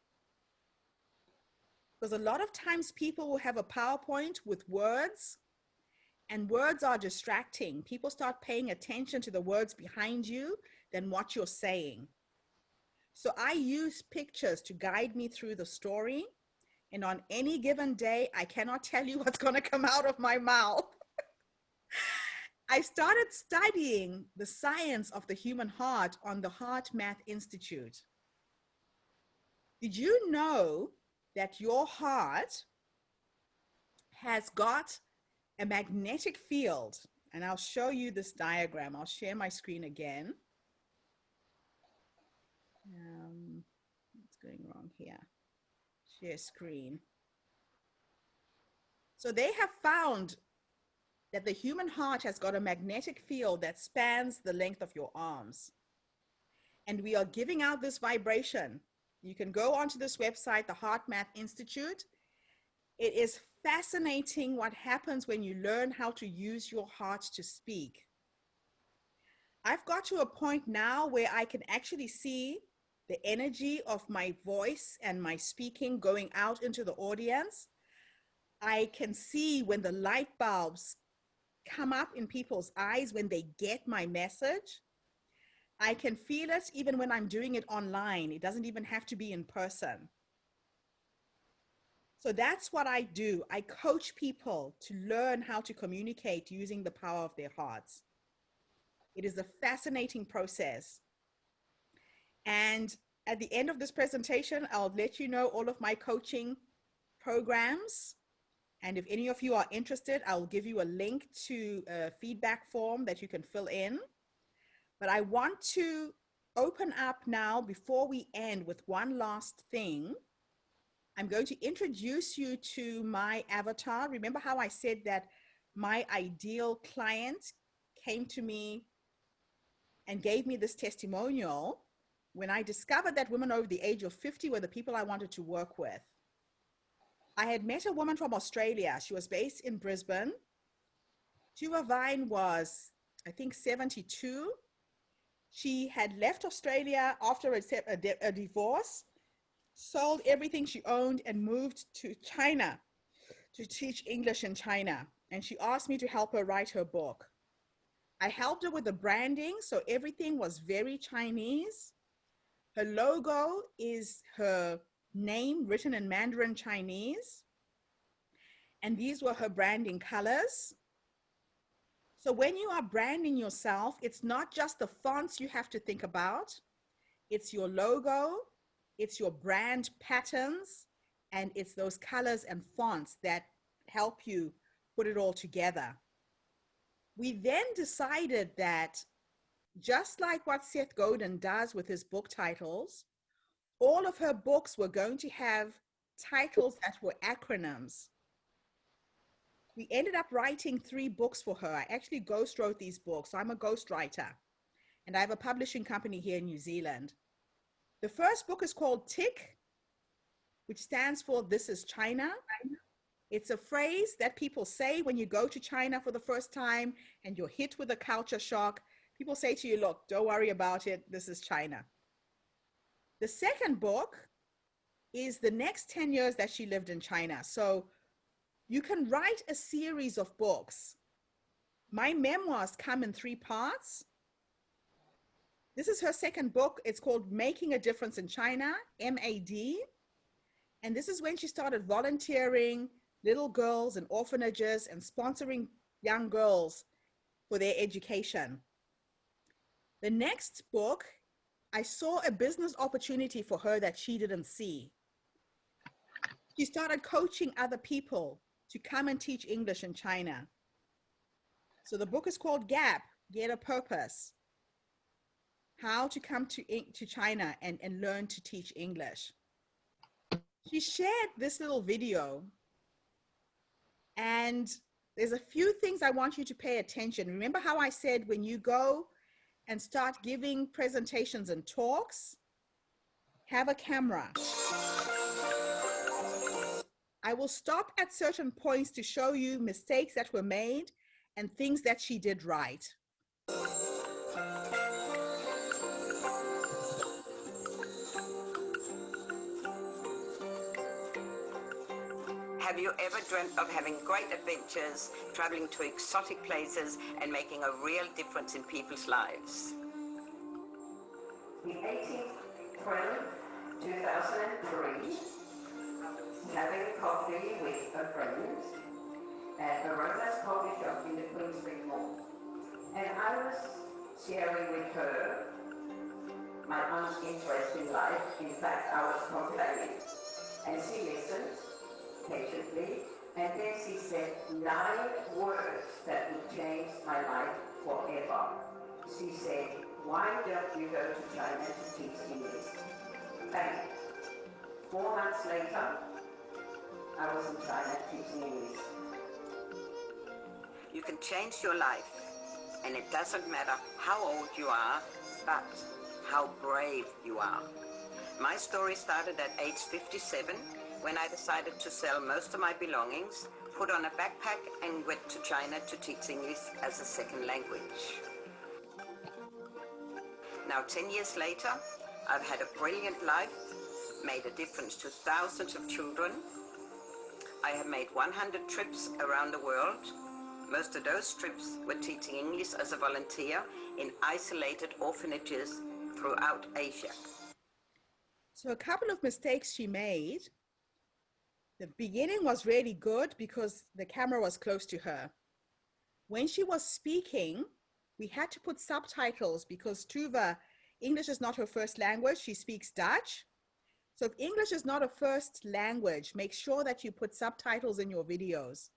Because a lot of times people will have a PowerPoint with words, and words are distracting. People start paying attention to the words behind you than what you're saying. So I use pictures to guide me through the story. And on any given day, I cannot tell you what's going to come out of my mouth. I started studying the science of the human heart on the HeartMath Institute. Did you know that your heart has got a magnetic field? And I'll show you this diagram. I'll share my screen again. What's going wrong here? Share screen. So they have found that the human heart has got a magnetic field that spans the length of your arms. And we are giving out this vibration. You can go onto this website, the HeartMath Institute. It is fascinating what happens when you learn how to use your heart to speak. I've got to a point now where I can actually see the energy of my voice and my speaking going out into the audience. I can see when the light bulbs come up in people's eyes when they get my message. I can feel it even when I'm doing it online. It doesn't even have to be in person. So that's what I do. I coach people to learn how to communicate using the power of their hearts. It is a fascinating process. And at the end of this presentation, I'll let you know all of my coaching programs. And if any of you are interested, I'll give you a link to a feedback form that you can fill in. But I want to open up now before we end with one last thing. I'm going to introduce you to my avatar. Remember how I said that my ideal client came to me and gave me this testimonial when I discovered that women over the age of 50 were the people I wanted to work with. I had met a woman from Australia. She was based in Brisbane. Tuva Vine was, I think, 72. She had left Australia after a divorce, sold everything she owned, and moved to China to teach English in China. And she asked me to help her write her book. I helped her with the branding, so everything was very Chinese. Her logo is her name written in Mandarin Chinese. And these were her branding colors. So when you are branding yourself, it's not just the fonts you have to think about. It's your logo, it's your brand patterns, and it's those colors and fonts that help you put it all together. We then decided that just like what Seth Godin does with his book titles, all of her books were going to have titles that were acronyms. We ended up writing 3 books for her. I actually ghost wrote these books. So I'm a ghostwriter, and I have a publishing company here in New Zealand. The first book is called TIC, which stands for This is China. It's a phrase that people say when you go to China for the first time and you're hit with a culture shock. People say to you, look, don't worry about it. This is China. The second book is the next 10 years that she lived in China. So you can write a series of books. My memoirs come in 3 parts. This is her second book. It's called Making a Difference in China, MAD. And this is when she started volunteering little girls in orphanages and sponsoring young girls for their education. The next book, I saw a business opportunity for her that she didn't see. She started coaching other people to come and teach English in China. So the book is called Gap, Get a Purpose. How to come to China and learn to teach English. She shared this little video, and there's a few things I want you to pay attention. Remember how I said when you go and start giving presentations and talks, have a camera. I will stop at certain points to show you mistakes that were made and things that she did right. Have you ever dreamt of having great adventures, traveling to exotic places, and making a real difference in people's lives? The 18th, 2003, having coffee with a friend at Arona's coffee shop in the Queen Street Mall. And I was sharing with her my uninterest in life. In fact, I was complaining. And she listened patiently, and then she said 9 words that would change my life forever. She said, why don't you go to China to teach English? Bang. 4 months later, I was in China teaching English. You can change your life, and it doesn't matter how old you are, but how brave you are. My story started at age 57, when I decided to sell most of my belongings, put on a backpack, and went to China to teach English as a second language. Now, 10 years later, I've had a brilliant life, made a difference to thousands of children. I have made 100 trips around the world. Most of those trips were teaching English as a volunteer in isolated orphanages throughout Asia. So a couple of mistakes she made. The beginning was really good because the camera was close to her. When she was speaking, we had to put subtitles because Tuva, English is not her first language. She speaks Dutch. So if English is not a first language, make sure that you put subtitles in your videos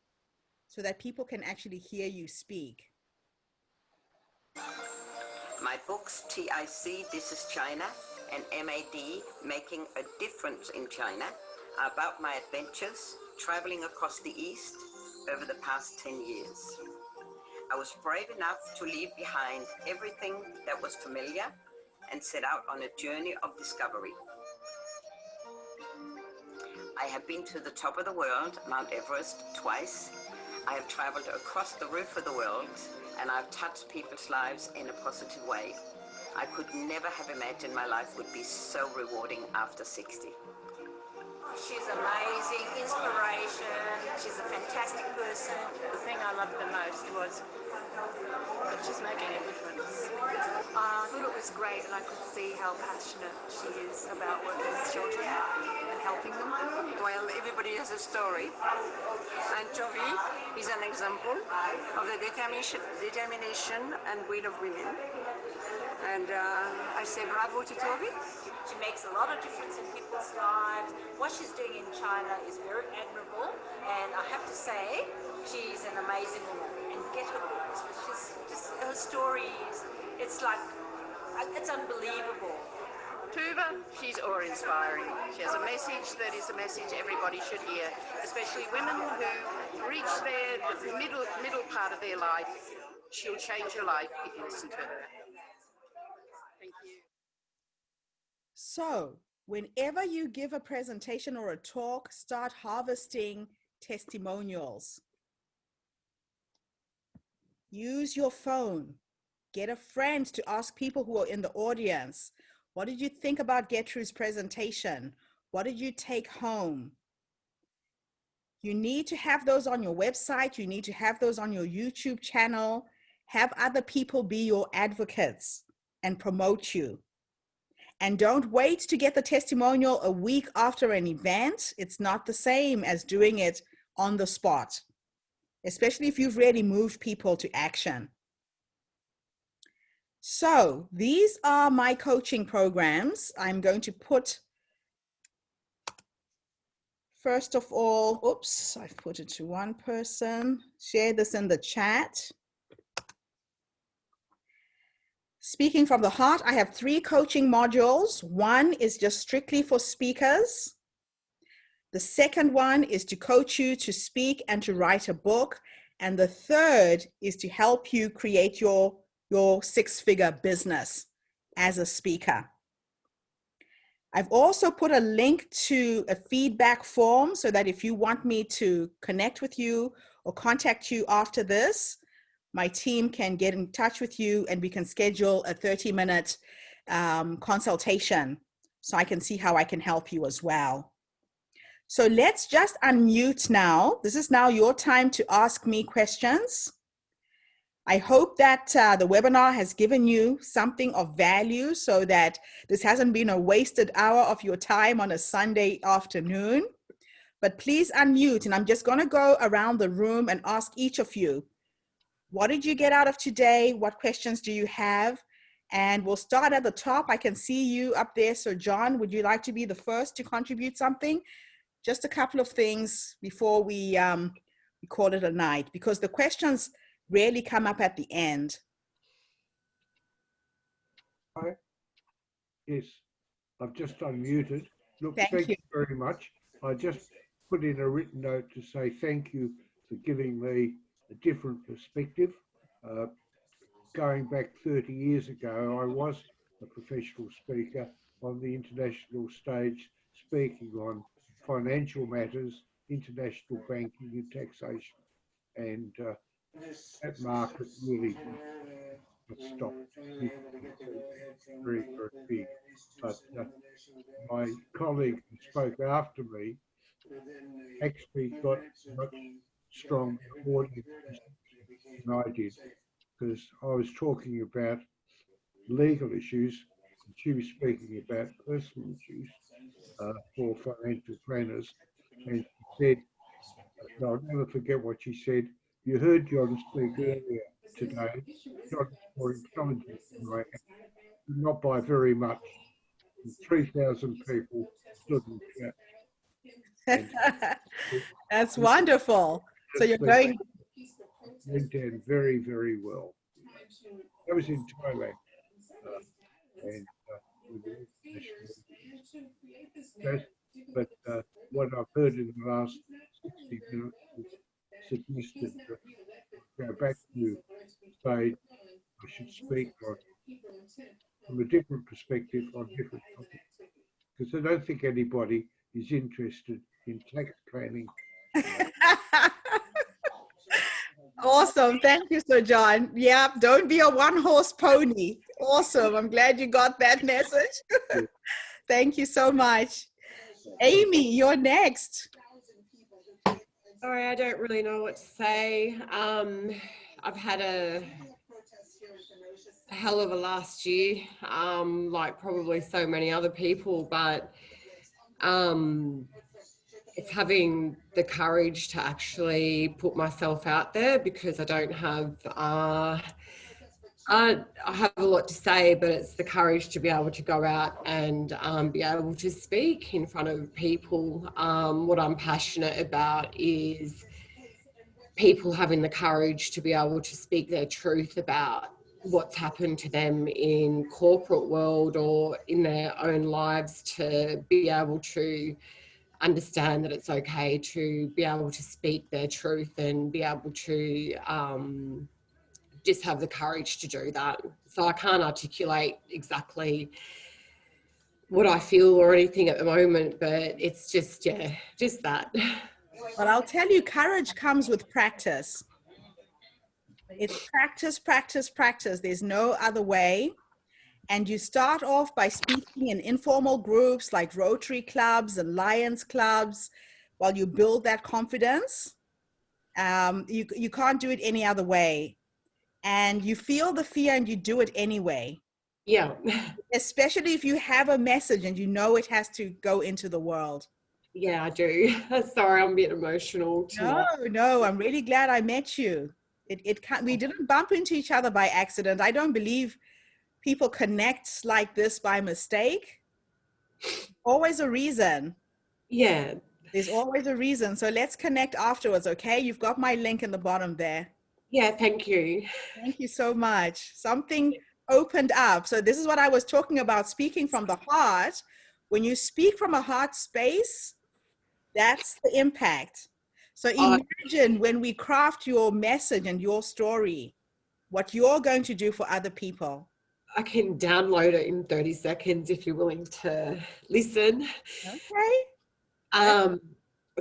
so that people can actually hear you speak. My books, TIC, This is China, and MAD, Making a Difference in China, are about my adventures traveling across the East over the past 10 years. I was brave enough to leave behind everything that was familiar and set out on a journey of discovery. I have been to the top of the world, Mount Everest, twice. I have traveled across the roof of the world, and I've touched people's lives in a positive way. I could never have imagined my life would be so rewarding after 60. She's amazing, inspiration. She's a fantastic person. The thing I loved the most was she's making a difference. I thought it was great, and I could see how passionate she is about working with children and helping them. Well, everybody has a story, and Tovi is an example of the determination and will of women. And I say bravo to Tovi. She makes a lot of difference in people's lives. What she's doing in China is very admirable, and I have to say, she's an amazing woman. And get her books. She's just, her stories, it's like, it's unbelievable. Tuva, she's awe-inspiring. She has a message that is a message everybody should hear, especially women who reach their middle part of their life. She'll change your life if you listen to her. Thank you. So, whenever you give a presentation or a talk, start harvesting testimonials. Use your phone. Get a friend to ask people who are in the audience, what did you think about Gertrude's presentation? What did you take home? You need to have those on your website. You need to have those on your YouTube channel. Have other people be your advocates and promote you. And don't wait to get the testimonial a week after an event. It's not the same as doing it on the spot, especially if you've really moved people to action. So these are my coaching programs. I'm going to put, first of all, oops, I've put it to one person. Share this in the chat. Speaking from the heart, I have 3 coaching modules. One is just strictly for speakers. The second one is to coach you to speak and to write a book. And the third is to help you create your 6-figure business as a speaker. I've also put a link to a feedback form so that if you want me to connect with you or contact you after this, my team can get in touch with you and we can schedule a 30-minute consultation so I can see how I can help you as well. So let's just unmute now. This is now your time to ask me questions. I hope that the webinar has given you something of value so that this hasn't been a wasted hour of your time on a Sunday afternoon. But please unmute, and I'm just going to go around the room and ask each of you, what did you get out of today? What questions do you have? And we'll start at the top. I can see you up there. So John, would you like to be the first to contribute something? Just a couple of things before we call it a night, because the questions rarely come up at the end. Hi. Yes, I've just unmuted. Look, Thank you very much. I just put in a written note to say thank you for giving me a different perspective. Going back 30 years ago, I was a professional speaker on the international stage, speaking on financial matters, international banking and taxation. And that market really stopped. Very, very big. But my colleague who spoke after me actually got much stronger audience than I did, because I was talking about legal issues and she was speaking about personal issues for financial planners. And she said, I'll never forget what she said, you heard John speak earlier today. John's more intelligent than I am, not by very much. 3,000 people stood in chat. That's wonderful. So you're going. Went down very, very well. That was in Thailand. But what I've heard in the last 60 minutes is suggested that go back to say I should speak on, from a different perspective on different topics, because I don't think anybody is interested in tax planning. Awesome. Thank you, Sir John. Yeah, don't be a one-horse pony. Awesome. I'm glad you got that message. Thank you so much. Amy, you're next. Sorry, I don't really know what to say. I've had a hell of a last year, like probably so many other people, but it's having the courage to actually put myself out there, because I don't have, I have a lot to say, but it's the courage to be able to go out and be able to speak in front of people. What I'm passionate about is people having the courage to be able to speak their truth about what's happened to them in corporate world or in their own lives, to be able to understand that it's okay to be able to speak their truth and be able to just have the courage to do that. So I can't articulate exactly what I feel or anything at the moment, but it's just, yeah, just that. Well, I'll tell you, courage comes with practice. It's practice, practice, practice. There's no other way. And you start off by speaking in informal groups like Rotary clubs and Lions clubs while you build that confidence. You can't do it any other way. And you feel the fear and you do it anyway. Yeah. Especially if you have a message and you know it has to go into the world. Yeah, I do. Sorry, I'm a bit emotional tonight. No, I'm really glad I met you. We didn't bump into each other by accident. I don't believe people connect like this by mistake. Always a reason. Yeah. There's always a reason. So let's connect afterwards, okay? You've got my link in the bottom there. Yeah, thank you. Thank you so much. Something opened up. So this is what I was talking about, speaking from the heart. When you speak from a heart space, that's the impact. So imagine when we craft your message and your story, what you're going to do for other people. I can download it in 30 seconds if you're willing to listen. Okay.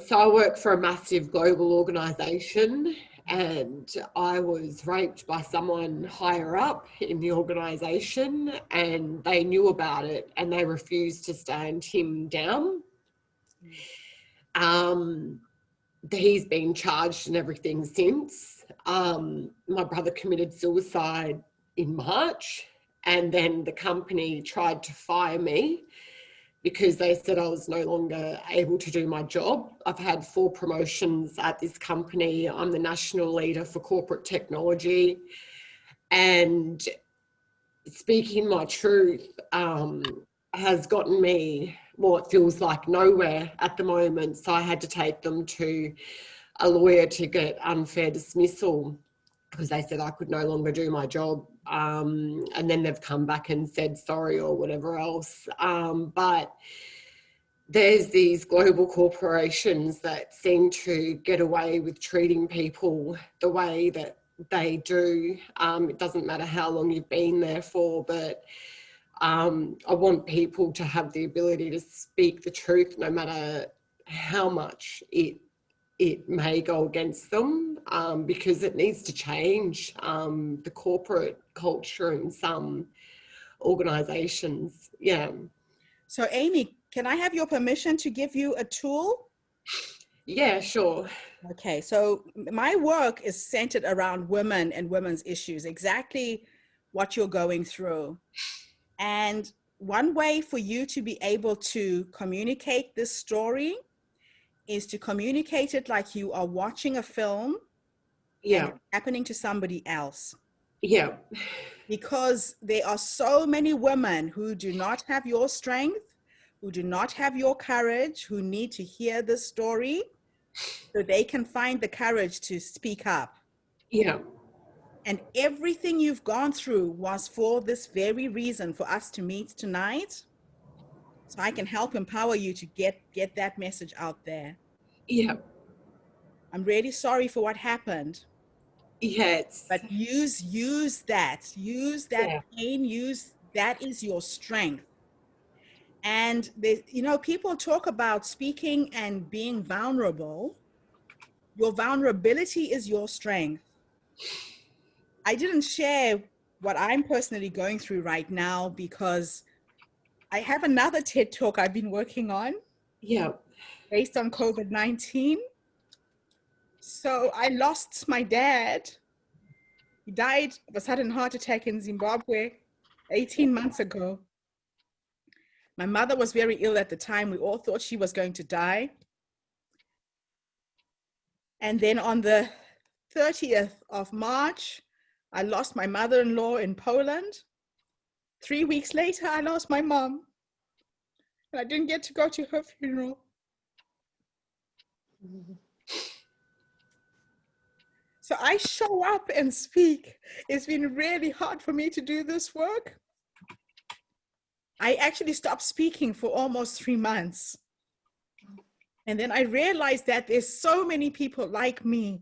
So I work for a massive global organisation, and I was raped by someone higher up in the organisation, and they knew about it and they refused to stand him down. He's been charged and everything since. My brother committed suicide in March, and then the company tried to fire me because they said I was no longer able to do my job. I've had 4 promotions at this company. I'm the national leader for corporate technology, and speaking my truth has gotten me, well, it feels like nowhere at the moment. So I had to take them to a lawyer to get unfair dismissal because they said I could no longer do my job. And then they've come back and said sorry or whatever else. But there's these global corporations that seem to get away with treating people the way that they do. It doesn't matter how long you've been there for, but I want people to have the ability to speak the truth no matter how much it may go against them, because it needs to change the corporate culture in some organisations. Yeah. So Amy, can I have your permission to give you a tool? Yeah, sure. Okay, so my work is centered around women and women's issues, exactly what you're going through. And one way for you to be able to communicate this story is to communicate it like you are watching a film. Yeah. And it's happening to somebody else. Yeah. Because there are so many women who do not have your strength, who do not have your courage, who need to hear this story so they can find the courage to speak up. Yeah. And everything you've gone through was for this very reason, for us to meet tonight. So I can help empower you to get that message out there. Yeah. I'm really sorry for what happened. Yes. But use that Yeah. pain, that is your strength. And people talk about speaking and being vulnerable. Your vulnerability is your strength. I didn't share what I'm personally going through right now because I have another TED Talk I've been working on. Yeah. based on COVID-19. So I lost my dad. He died of a sudden heart attack in Zimbabwe 18 months ago. My mother was very ill at the time. We all thought she was going to die. And then on the 30th of March, I lost my mother-in-law in Poland. 3 weeks later, I lost my mom. And I didn't get to go to her funeral. So I show up and speak. It's been really hard for me to do this work. I actually stopped speaking for almost 3 months. And then I realized that there's so many people like me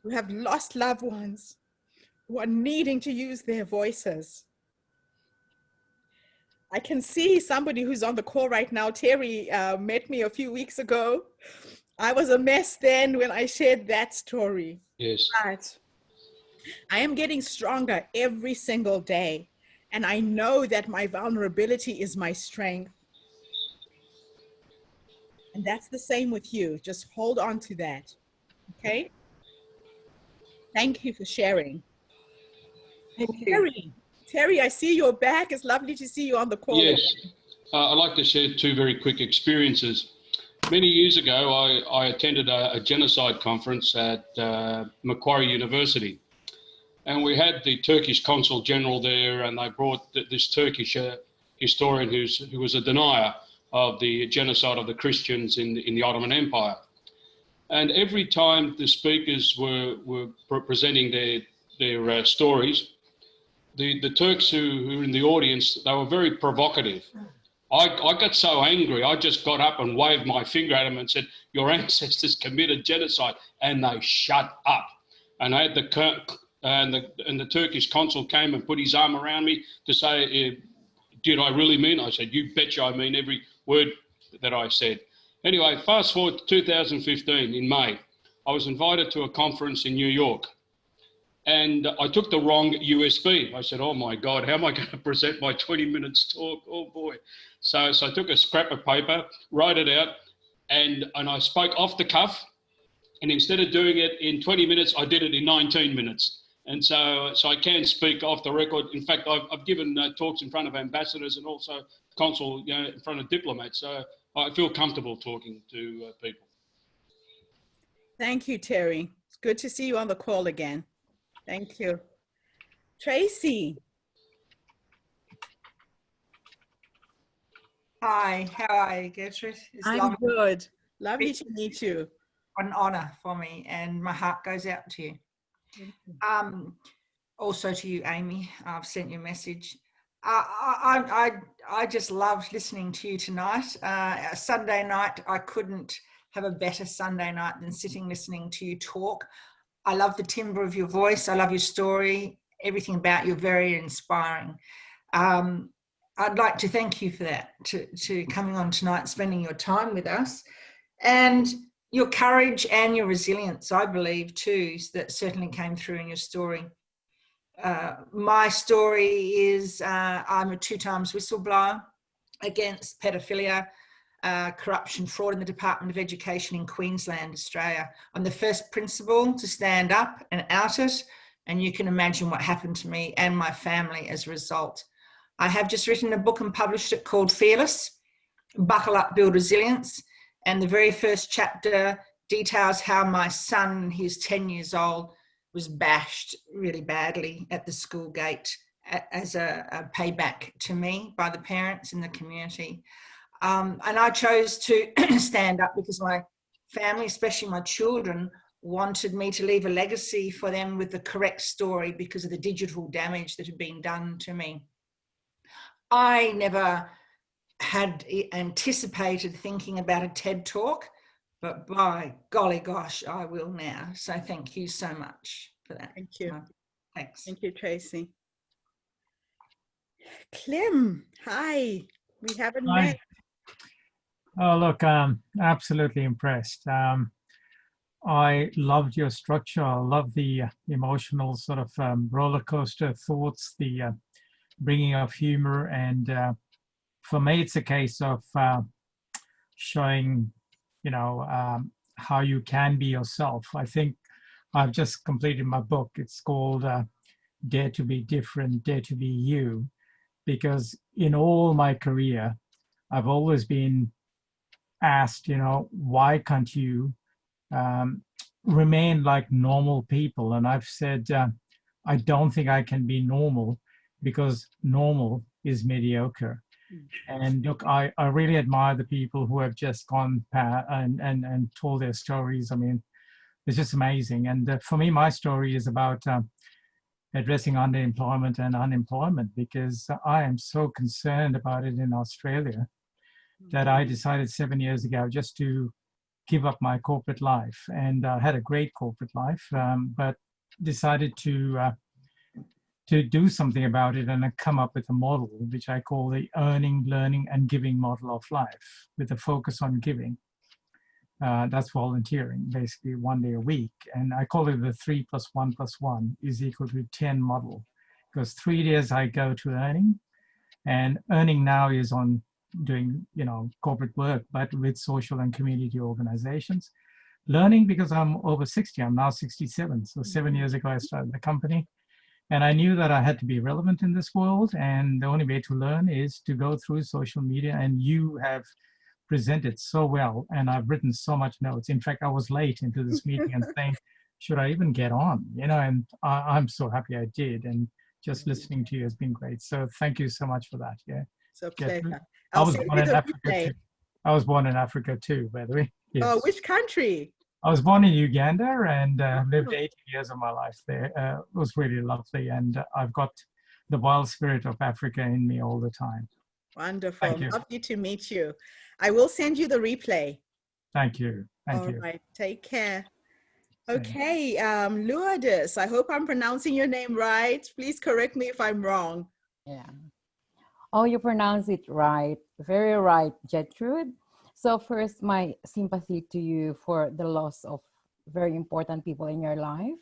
who have lost loved ones, who are needing to use their voices. I can see somebody who's on the call right now. Terry met me a few weeks ago. I was a mess then when I shared that story. Yes. But I am getting stronger every single day. And I know that my vulnerability is my strength. And that's the same with you. Just hold on to that. Okay? Thank you for sharing. Thank you. Terry, I see you're back. It's lovely to see you on the call. Yes. I'd like to share two very quick experiences. Many years ago, I attended a genocide conference at Macquarie University. And we had the Turkish consul general there, and they brought this Turkish historian who was a denier of the genocide of the Christians in the Ottoman Empire. And every time the speakers were presenting their stories, the Turks who were in the audience, they were very provocative. I got so angry, I just got up and waved my finger at them and said, "Your ancestors committed genocide," and they shut up. And I had the Turkish consul came and put his arm around me to say, "Did I really mean?" I said, "You betcha I mean every word that I said." Anyway, fast forward to 2015 in May. I was invited to a conference in New York. And I took the wrong USB. I said, "Oh my God, how am I going to present my 20 minutes talk? Oh boy." So I took a scrap of paper, wrote it out, and I spoke off the cuff. And instead of doing it in 20 minutes, I did it in 19 minutes. And so I can speak off the record. In fact, I've given talks in front of ambassadors and also consul, in front of diplomats. So I feel comfortable talking to people. Thank you, Terry. It's good to see you on the call again. Thank you. Tracy. Hi, how are you, Gertrude? I'm good. Lovely to meet you. An honor for me, and my heart goes out to you. Also to you, Amy. I've sent you a message. I just loved listening to you tonight. Sunday night, I couldn't have a better Sunday night than sitting listening to you talk. I love the timbre of your voice. I love your story. Everything about you very inspiring. I'd like to thank you for that, to coming on tonight, spending your time with us, and your courage and your resilience, I believe, too, that certainly came through in your story. My story is I'm a 2 times whistleblower against pedophilia, corruption, fraud in the Department of Education in Queensland, Australia. I'm the first principal to stand up and out it, and you can imagine what happened to me and my family as a result. I have just written a book and published it called Fearless, Buckle Up, Build Resilience, and the very first chapter details how my son, who's 10 years old, was bashed really badly at the school gate as a payback to me by the parents in the community. And I chose to stand up because my family, especially my children, wanted me to leave a legacy for them with the correct story because of the digital damage that had been done to me. I never had anticipated thinking about a TED Talk, but by golly gosh, I will now. So thank you so much for that. Thank you. Thanks. Thank you, Tracy. Clem, hi. We haven't met. Oh, look, I'm absolutely impressed. I loved your structure. I love the emotional sort of roller coaster thoughts, the bringing of humor. And for me, it's a case of showing, how you can be yourself. I think I've just completed my book. It's called Dare to Be Different, Dare to Be You, because in all my career, I've always been asked, why can't you remain like normal people? And I've said, I don't think I can be normal because normal is mediocre. And look, I really admire the people who have just gone and told their stories. I mean, it's just amazing. And for me, my story is about addressing underemployment and unemployment, because I am so concerned about it in Australia that I decided 7 years ago just to give up my corporate life. And I had a great corporate life, but decided to do something about it, and I come up with a model which I call the earning, learning, and giving model of life, with a focus on giving. That's volunteering, basically 1 day a week. And I call it the 3 + 1 + 1 is equal to 10 model, because 3 days I go to earning, and earning now is on doing, corporate work, but with social and community organizations. Learning, because I'm over 60, I'm now 67. So 7 years ago, I started the company. And I knew that I had to be relevant in this world. And the only way to learn is to go through social media. And you have presented so well. And I've written so much notes. In fact, I was late into this meeting and saying, should I even get on? And I'm so happy I did. And just listening to you has been great. So thank you so much for that. Yeah. So pleasure. I was born in Africa too. I was born in Africa too, by the way. Yes. Oh, which country? I was born in Uganda and lived 18 years of my life there. It was really lovely. And I've got the wild spirit of Africa in me all the time. Wonderful. Lovely to meet you. I will send you the replay. Thank you. Thank you. All right. Take care. Okay. Lourdes, I hope I'm pronouncing your name right. Please correct me if I'm wrong. Yeah. Oh, you pronounce it right. Very right, Gertrude. So first, my sympathy to you for the loss of very important people in your life,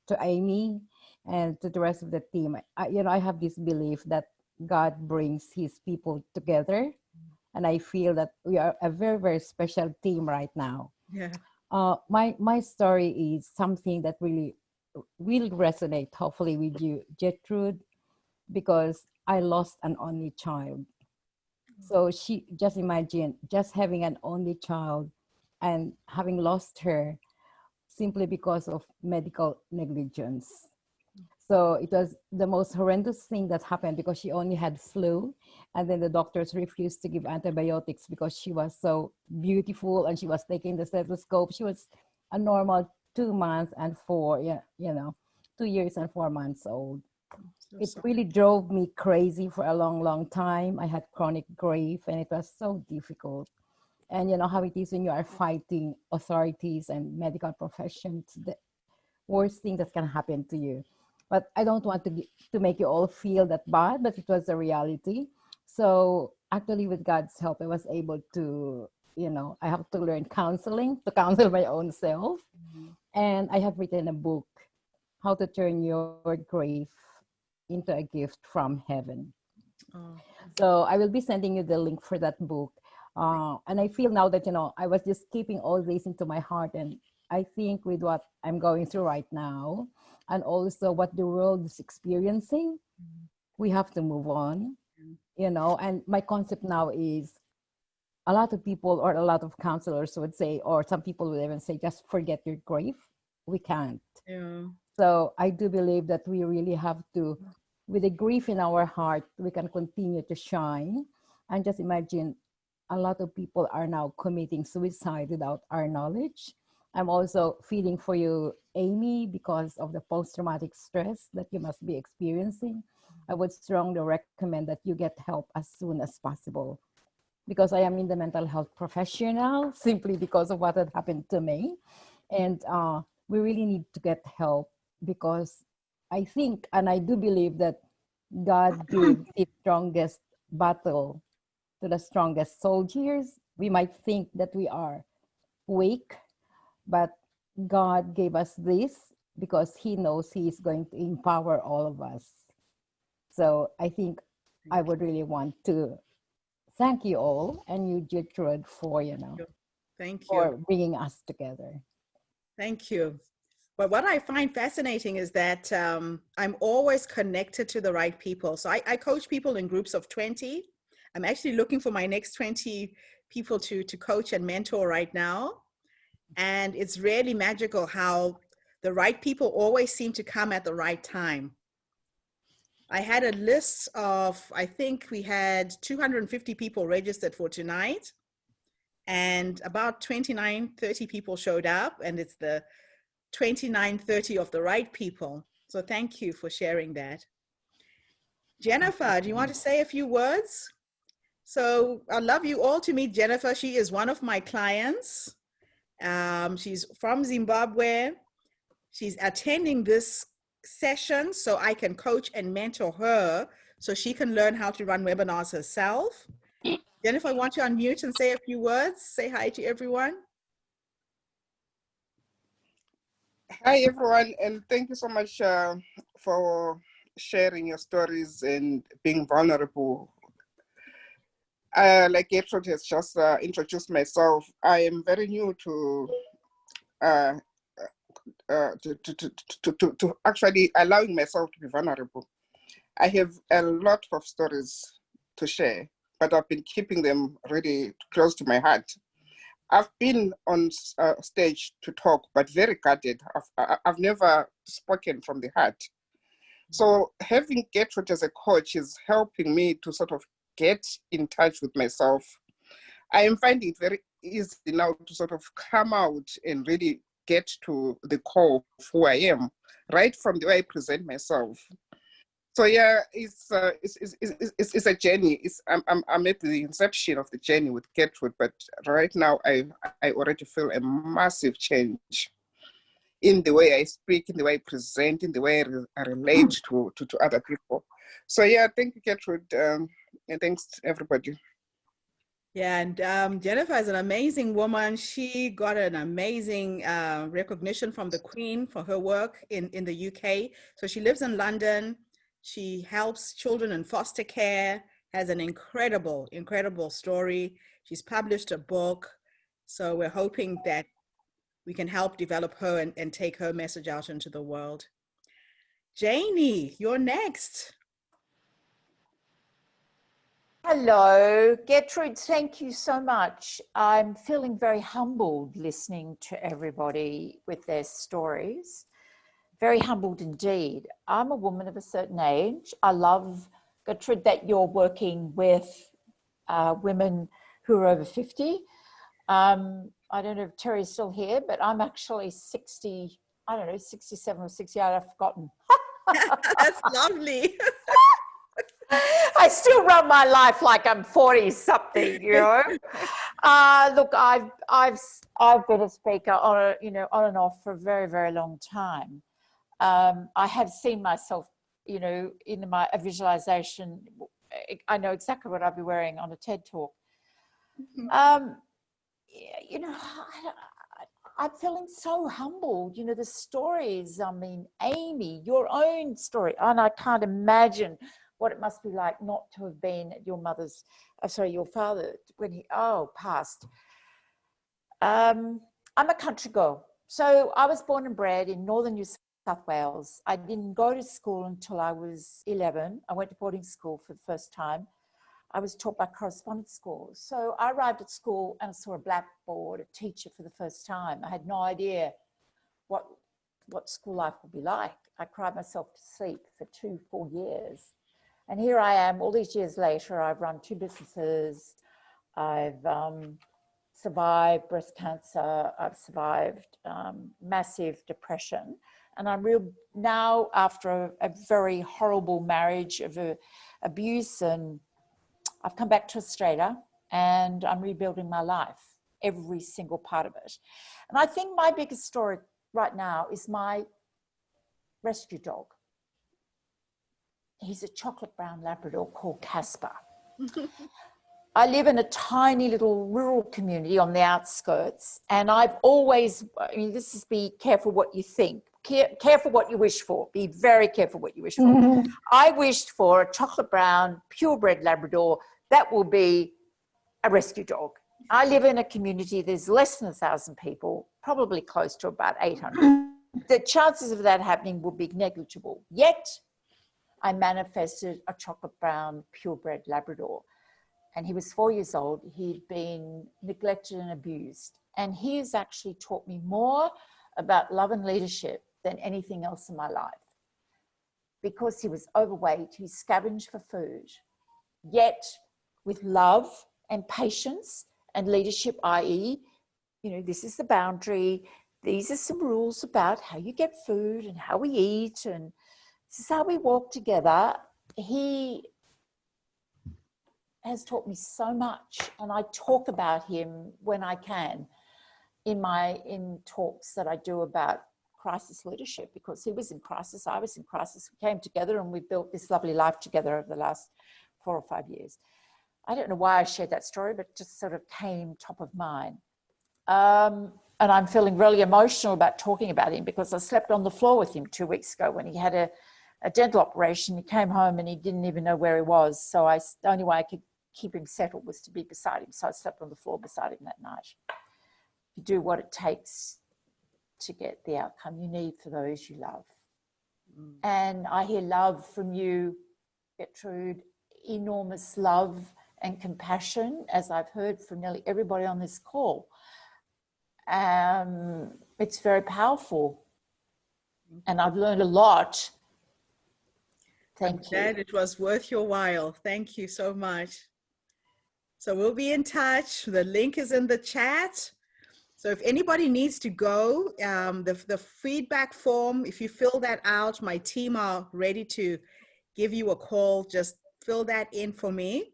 to Amy and to the rest of the team. I have this belief that God brings his people together. And I feel that we are a very, very special team right now. Yeah. My story is something that really will resonate, hopefully, with you, Gertrude, because I lost an only child. So just imagine just having an only child and having lost her simply because of medical negligence. So it was the most horrendous thing that happened, because she only had flu, and then the doctors refused to give antibiotics because she was so beautiful and she was taking the stethoscope. She was a normal 2 months and 2 years and 4 months old. It really drove me crazy for a long, long time. I had chronic grief, and it was so difficult. And you know how it is when you are fighting authorities and medical professions, the worst thing that can happen to you. But I don't want to make you all feel that bad, but it was a reality. So actually, with God's help, I was able to, I have to learn counseling to counsel my own self. Mm-hmm. And I have written a book, How to Turn Your Grief into a Gift from Heaven. Oh. So I will be sending you the link for that book. And I feel now that, I was just keeping all this into my heart. And I think with what I'm going through right now, and also what the world is experiencing, we have to move on, and my concept now is a lot of people or a lot of counselors would say, or some people would even say, just forget your grief. We can't. Yeah. So I do believe that we really have to, with the grief in our heart, we can continue to shine. And just imagine, a lot of people are now committing suicide without our knowledge. I'm also feeling for you, Amy, because of the post-traumatic stress that you must be experiencing. I would strongly recommend that you get help as soon as possible, because I am in the mental health profession now, simply because of what had happened to me. And we really need to get help, because I think, and I do believe, that God gave the strongest battle to the strongest soldiers. We might think that we are weak, but God gave us this because he knows he is going to empower all of us. So I think I would really want to thank you all, and you, Gertrude, for, Thank for you. bringing us together. Thank you. But what I find fascinating is that I'm always connected to the right people. So I coach people in groups of 20. I'm actually looking for my next 20 people to coach and mentor right now. And it's really magical how the right people always seem to come at the right time. I had a list of, I think we had 250 people registered for tonight, and about 29, 30 people showed up, and it's the 29, 30 of the right people. So thank you for sharing that. Jennifer, do you want to say a few words? So I'd love you all to meet Jennifer. She is one of my clients. She's from Zimbabwe. She's attending this session so I can coach and mentor her so she can learn how to run webinars herself. Jennifer, I want you to unmute and say a few words. Say hi to everyone. Hi, everyone, and thank you so much for sharing your stories and being vulnerable. Like Gertrude has just introduced myself, I am very new to actually allowing myself to be vulnerable. I have a lot of stories to share, but I've been keeping them really close to my heart. I've been on stage to talk, but very guarded. I've never spoken from the heart. So having Gertrude as a coach is helping me to sort of get in touch with myself. I am finding it very easy now to sort of come out and really get to the core of who I am, right from the way I present myself. So yeah, it's a journey. I'm at the inception of the journey with Gertrude, but right now I already feel a massive change in the way I speak, in the way I present, in the way I relate to other people. So yeah, thank you, Gertrude, and thanks everybody. Yeah, and Jennifer is an amazing woman. She got an amazing recognition from the Queen for her work in the UK. So she lives in London. She helps children in foster care, has an incredible, incredible story. She's published a book. So we're hoping that we can help develop her and take her message out into the world. Janie, you're next. Hello, Gertrude, thank you so much. I'm feeling very humbled listening to everybody with their stories. Very humbled indeed. I'm a woman of a certain age. I love, Gertrude, that you're working with women who are over 50. I don't know if Terry's still here, but I'm actually 60, I don't know, 67 or 68, I've forgotten. That's lovely. I still run my life like I'm 40 something, you know. Look, I've been a speaker on and off for a very, very long time. I have seen myself, you know, in my visualization. I know exactly what I'll be wearing on a TED talk. You know, I'm feeling so humbled. You know, the stories. I mean, Amy, your own story, and I can't imagine what it must be like not to have been at your mother's, your father when he passed. I'm a country girl, so I was born and bred in northern New South Wales. I didn't go to school until I was 11. I went to boarding school for the first time. I was taught by correspondence schools. So I arrived at school and I saw a blackboard, a teacher for the first time. I had no idea what school life would be like. I cried myself to sleep for 4 years. And here I am all these years later. I've run 2 businesses. I've survived breast cancer. I've survived massive depression. And I'm now after a very horrible marriage of abuse, and I've come back to Australia and I'm rebuilding my life, every single part of it. And I think my biggest story right now is my rescue dog. He's a chocolate brown Labrador called Casper. I live in a tiny little rural community on the outskirts, and I've always, this is be careful what you think, careful what you wish for, be very careful what you wish for. I wished for a chocolate brown, purebred Labrador that will be a rescue dog. I live in a community, there's less than 1,000 people, probably close to about 800. The chances of that happening would be negligible. Yet, I manifested a chocolate brown purebred Labrador. And he was 4 years old. He'd been neglected and abused. And he has actually taught me more about love and leadership than anything else in my life. Because he was overweight, he scavenged for food. Yet, with love and patience and leadership, i.e., you know, this is the boundary, these are some rules about how you get food and how we eat, and this is how we walk together. He has taught me so much, and I talk about him when I can in talks that I do about crisis leadership, because he was in crisis, I was in crisis. We came together and we built this lovely life together over the last 4 or 5 years. I don't know why I shared that story, but it just sort of came top of mind. And I'm feeling really emotional about talking about him, because I slept on the floor with him 2 weeks ago when he had a dental operation. He came home and he didn't even know where he was. So the only way I could keep him settled was to be beside him. So I slept on the floor beside him that night. You do what it takes to get the outcome you need for those you love. And I hear love from you, Gertrude, enormous love and compassion, as I've heard from nearly everybody on this call. It's very powerful, and I've learned a lot. Thank you. Glad it was worth your while. Thank you so much. So we'll be in touch. The link is in the chat. So if anybody needs to go, the feedback form, if you fill that out, my team are ready to give you a call. Just fill that in for me.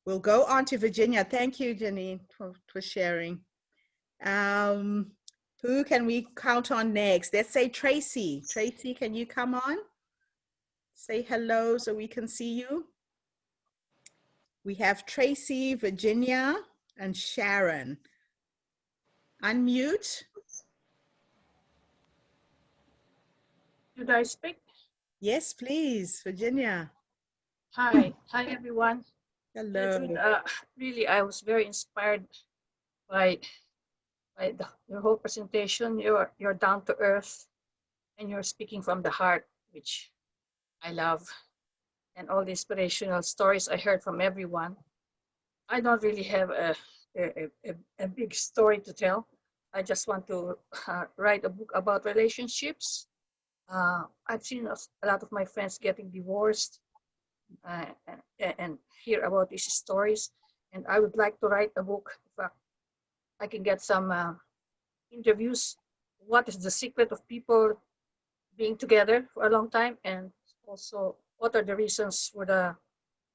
We'll go on to Virginia. Thank you, Janine, for sharing. Who can we count on next? Let's say Tracy. Tracy, can you come on? Say hello so we can see you. We have Tracy, Virginia, and Sharon. Unmute. Should I speak? Yes, please, Virginia. Hi everyone. Hello. Really, I was very inspired by your whole presentation. You're down to earth, and you're speaking from the heart, which I love. And all the inspirational stories I heard from everyone. I don't really have a big story to tell. I just want to write a book about relationships. I've seen a lot of my friends getting divorced and hear about these stories. And I would like to write a book. If I can get some interviews. What is the secret of people being together for a long time? And also, what are the reasons for the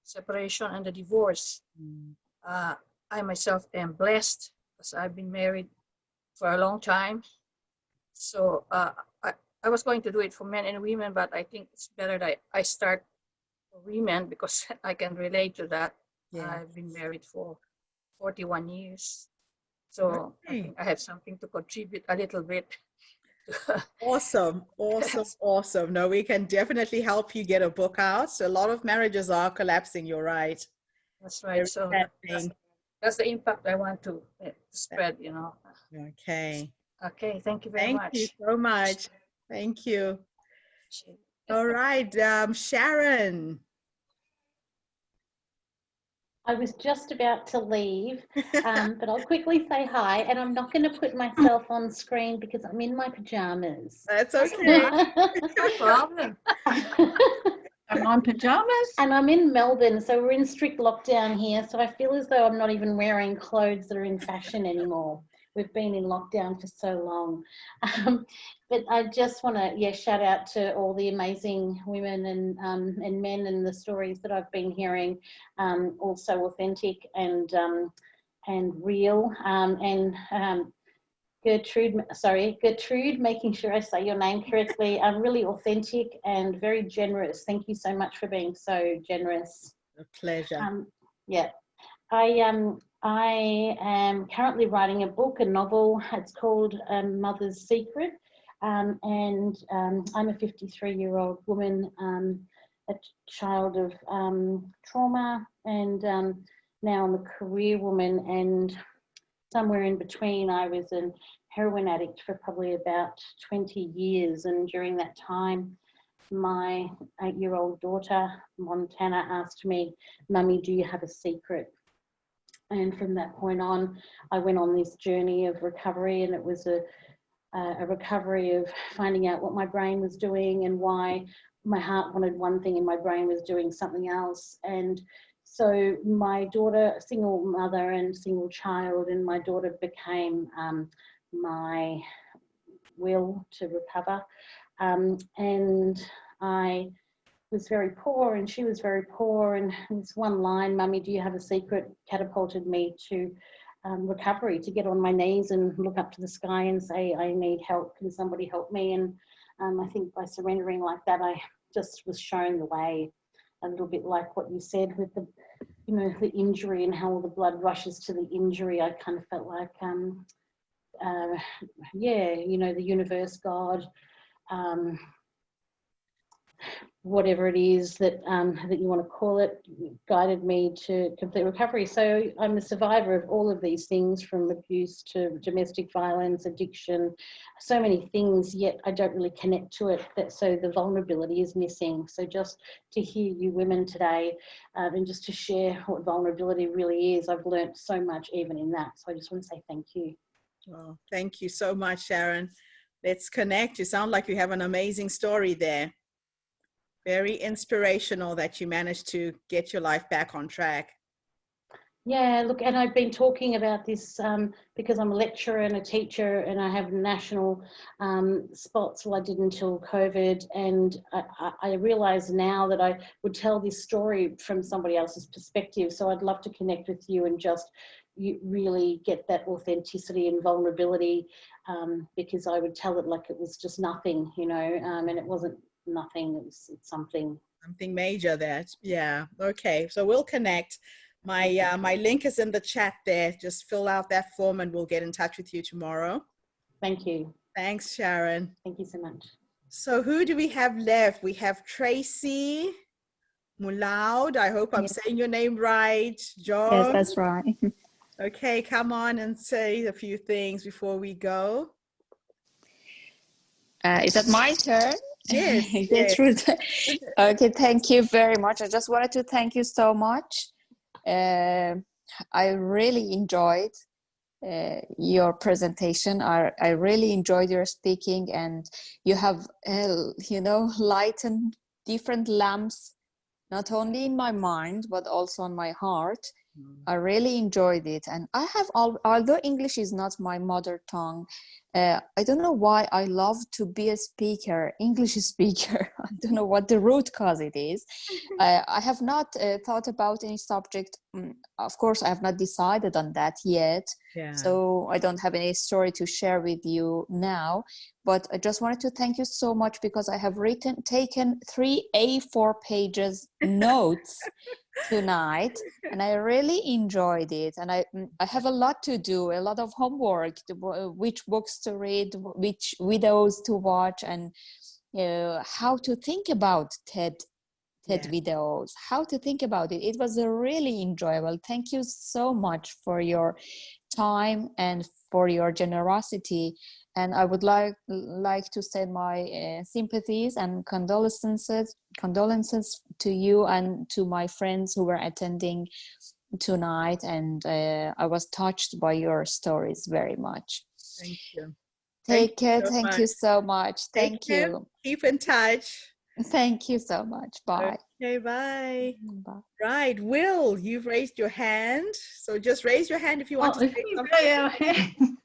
separation and the divorce? I myself am blessed because I've been married for a long time. So I was going to do it for men and women, but I think it's better that I start for women because I can relate to that. Yeah. I've been married for 41 years. So I think I have something to contribute a little bit. Awesome, awesome, awesome. No, we can definitely help you get a book out. So a lot of marriages are collapsing, you're right. That's right. So that's the impact I want to spread, you know. Okay. Okay, thank you very much. Thank you so much. Thank you. All right, Sharon. I was just about to leave, but I'll quickly say hi, and I'm not going to put myself on screen because I'm in my pajamas. That's okay. No problem. I'm on pajamas. And I'm in Melbourne, so we're in strict lockdown here, so I feel as though I'm not even wearing clothes that are in fashion anymore. We've been in lockdown for so long. But I just want to, shout out to all the amazing women and men and the stories that I've been hearing, also authentic and real. Gertrude, making sure I say your name correctly, really authentic and very generous. Thank you so much for being so generous. A pleasure. I am currently writing a book, a novel. It's called Mother's Secret. And I'm a 53-year-old woman, a child of trauma and now I'm a career woman, and somewhere in between I was a heroin addict for probably about 20 years. And during that time, my 8-year-old daughter, Montana, asked me, "Mummy, do you have a secret?" And from that point on, I went on this journey of recovery, and it was a recovery of finding out what my brain was doing and why my heart wanted one thing and my brain was doing something else. And so my daughter, single mother and single child, and my daughter became my will to recover. And I was very poor and she was very poor, and this one line, "Mummy, do you have a secret?" catapulted me to recovery, to get on my knees and look up to the sky and say, "I need help, can somebody help me?" And I think by surrendering like that, I just was shown the way, a little bit like what you said with the, you know, the injury and how all the blood rushes to the injury. I kind of felt like, yeah, you know, the universe, God, whatever it is that that you want to call it, guided me to complete recovery. So I'm a survivor of all of these things, from abuse to domestic violence, addiction, so many things, yet I don't really connect to it. So the vulnerability is missing. So just to hear you women today and just to share what vulnerability really is, I've learned so much even in that. So I just want to say thank you. Well, thank you so much, Sharon. Let's connect. You sound like you have an amazing story there. Very inspirational that you managed to get your life back on track. Yeah, look, and I've been talking about this because I'm a lecturer and a teacher, and I have national spots. Well, I did until COVID, and I realise now that I would tell this story from somebody else's perspective. So I'd love to connect with you and just really get that authenticity and vulnerability, because I would tell it like it was just nothing, you know, and it wasn't nothing, it's something Major. That, yeah. Okay, so we'll connect. My link is in the chat there. Just fill out that form and we'll get in touch with you tomorrow. Thank you. Thanks, Sharon. Thank you so much. So who do we have left? We have Tracy Mulaud. I hope I'm saying your name right. John. Yes, that's right. Okay, come on and say a few things before we go. Is that my turn? Yes. Gertrude. Okay, thank you very much. I just wanted to thank you so much. I really enjoyed your presentation. I really enjoyed your speaking, and you have, you know, lightened different lamps, not only in my mind, but also on my heart. I really enjoyed it. And I have, although English is not my mother tongue, I don't know why I love to be a speaker, English speaker. I don't know what the root cause it is. I have not thought about any subject. Of course, I have not decided on that yet. Yeah. So I don't have any story to share with you now. But I just wanted to thank you so much, because I have taken 3 A4 pages notes tonight, and I really enjoyed it. And I have a lot to do, a lot of homework, which books to read, which videos to watch, and how to think about TED videos, how to think about it. It was really enjoyable. Thank you so much for your time and for your generosity. And I would like to send my sympathies and condolences to you and to my friends who were attending tonight. And I was touched by your stories very much. Thank you. Take care. Thank you so much. Thank you. Keep in touch. Thank you so much. Bye. Okay, bye. Bye. Right, Will, you've raised your hand. So just raise your hand if you want to say something.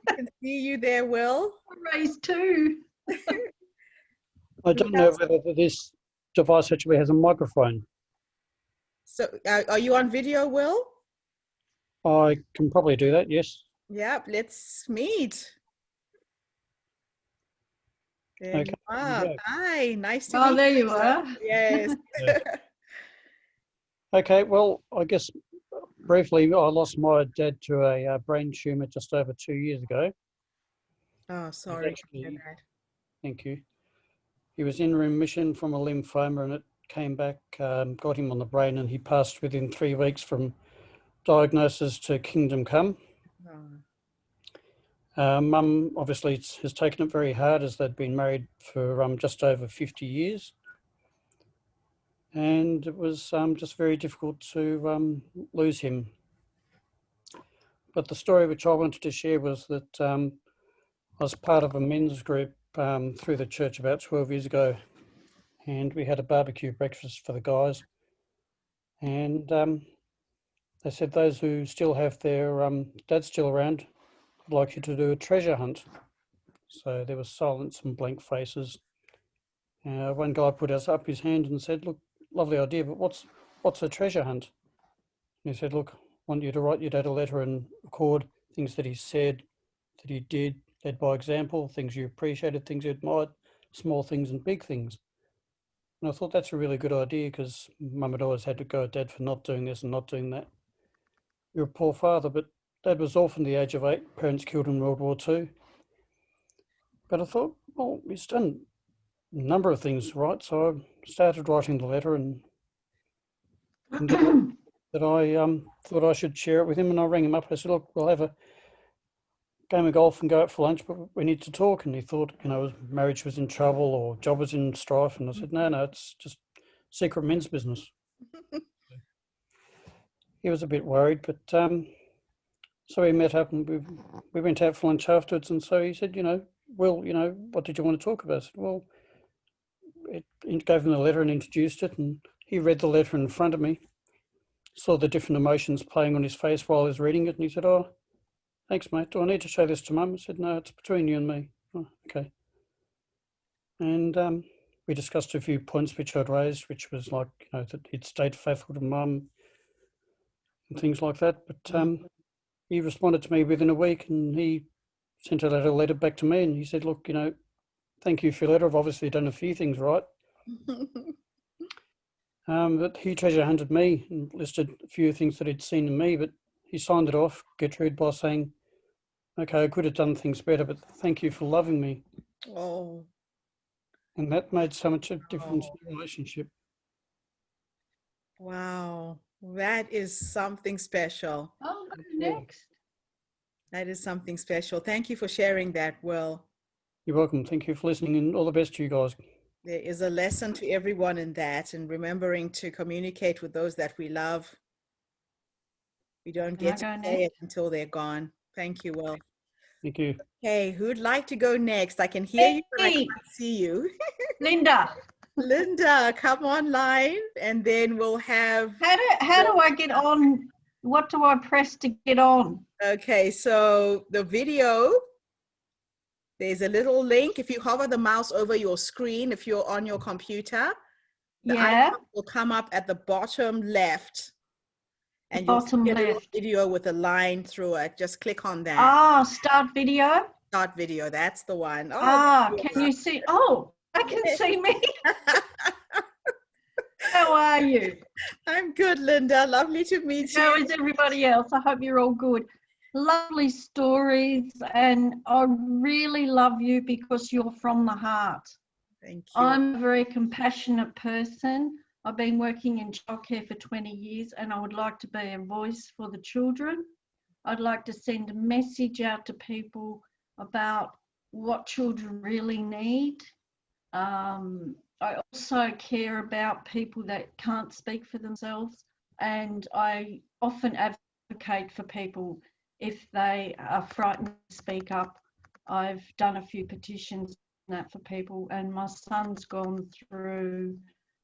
I can see you there, Will. I raised 2. I don't know whether this device actually has a microphone. So are you on video, Will? I can probably do that, yes. Yep, let's meet. There Okay. you are. Hi, nice to meet you. Oh, there you are. Yes. Okay, well, I guess briefly, I lost my dad to a brain tumor just over 2 years ago. Oh, sorry. Actually, thank you. He was in remission from a lymphoma, and it came back, got him on the brain, and he passed within 3 weeks from diagnosis to Kingdom Come. Mum obviously has taken it very hard, as they'd been married for just over 50 years. And it was just very difficult to lose him. But the story which I wanted to share was that I was part of a men's group through the church about 12 years ago, and we had a barbecue breakfast for the guys. And they said those who still have their dad still around, I'd like you to do a treasure hunt. So there was silence and blank faces. One guy put up his hand and said, look, lovely idea, but what's a treasure hunt? And he said, look, I want you to write your dad a letter and record things that he said, that he did, led by example, things you appreciated, things you admired, small things and big things. And I thought that's a really good idea, because Mum had always had to go at Dad for not doing this and not doing that. You're a poor father, but Dad was orphaned at the age of 8, parents killed in World War II. But I thought, well, he's done a number of things right, so I started writing the letter and that I thought I should share it with him, and I rang him up. I said, look, we'll have a game of golf and go out for lunch, but we need to talk. And he thought, marriage was in trouble or job was in strife. And I said, no, it's just secret men's business. He was a bit worried, but so we met up and we went out for lunch afterwards. And so he said, well, what did you want to talk about? I said, well, it gave him the letter and introduced it, and he read the letter in front of me, saw the different emotions playing on his face while he was reading it, and he said, oh, thanks, mate. Do I need to show this to Mum? I said, no, it's between you and me. Oh, okay. And we discussed a few points which I'd raised, which was like, that he'd stayed faithful to Mum and things like that. But he responded to me within a week, and he sent a letter back to me, and he said, look, thank you for your letter. I've obviously done a few things right. But he treasure hunted me and listed a few things that he'd seen in me, but he signed it off, Gertrude, by saying, okay, I could have done things better, but thank you for loving me. Oh. And that made so much of a difference in the relationship. Wow. That is something special. Oh, next. That is something special. Thank you for sharing that, Will. You're welcome. Thank you for listening, and all the best to you guys. There is a lesson to everyone in that, and remembering to communicate with those that we love. We don't get to say it until they're gone. Thank you, Will. Thank you. Okay, who'd like to go next? I can hear you, but I can't see you. Linda. Linda, come online, and then we'll have... How do I get on? What do I press to get on? Okay, so the video, there's a little link. If you hover the mouse over your screen, if you're on your computer, the icon will come up at the bottom left. And you'll see a little video with a line through it. Just click on that. Oh, start video? Start video, that's the one. Oh, can you see? Oh, I can see me. How are you? I'm good, Linda. Lovely to meet you. How is everybody else? I hope you're all good. Lovely stories, and I really love you because you're from the heart. Thank you. I'm a very compassionate person. I've been working in childcare for 20 years, and I would like to be a voice for the children. I'd like to send a message out to people about what children really need. I also care about people that can't speak for themselves, and I often advocate for people if they are frightened to speak up. I've done a few petitions on that for people, and my son's gone through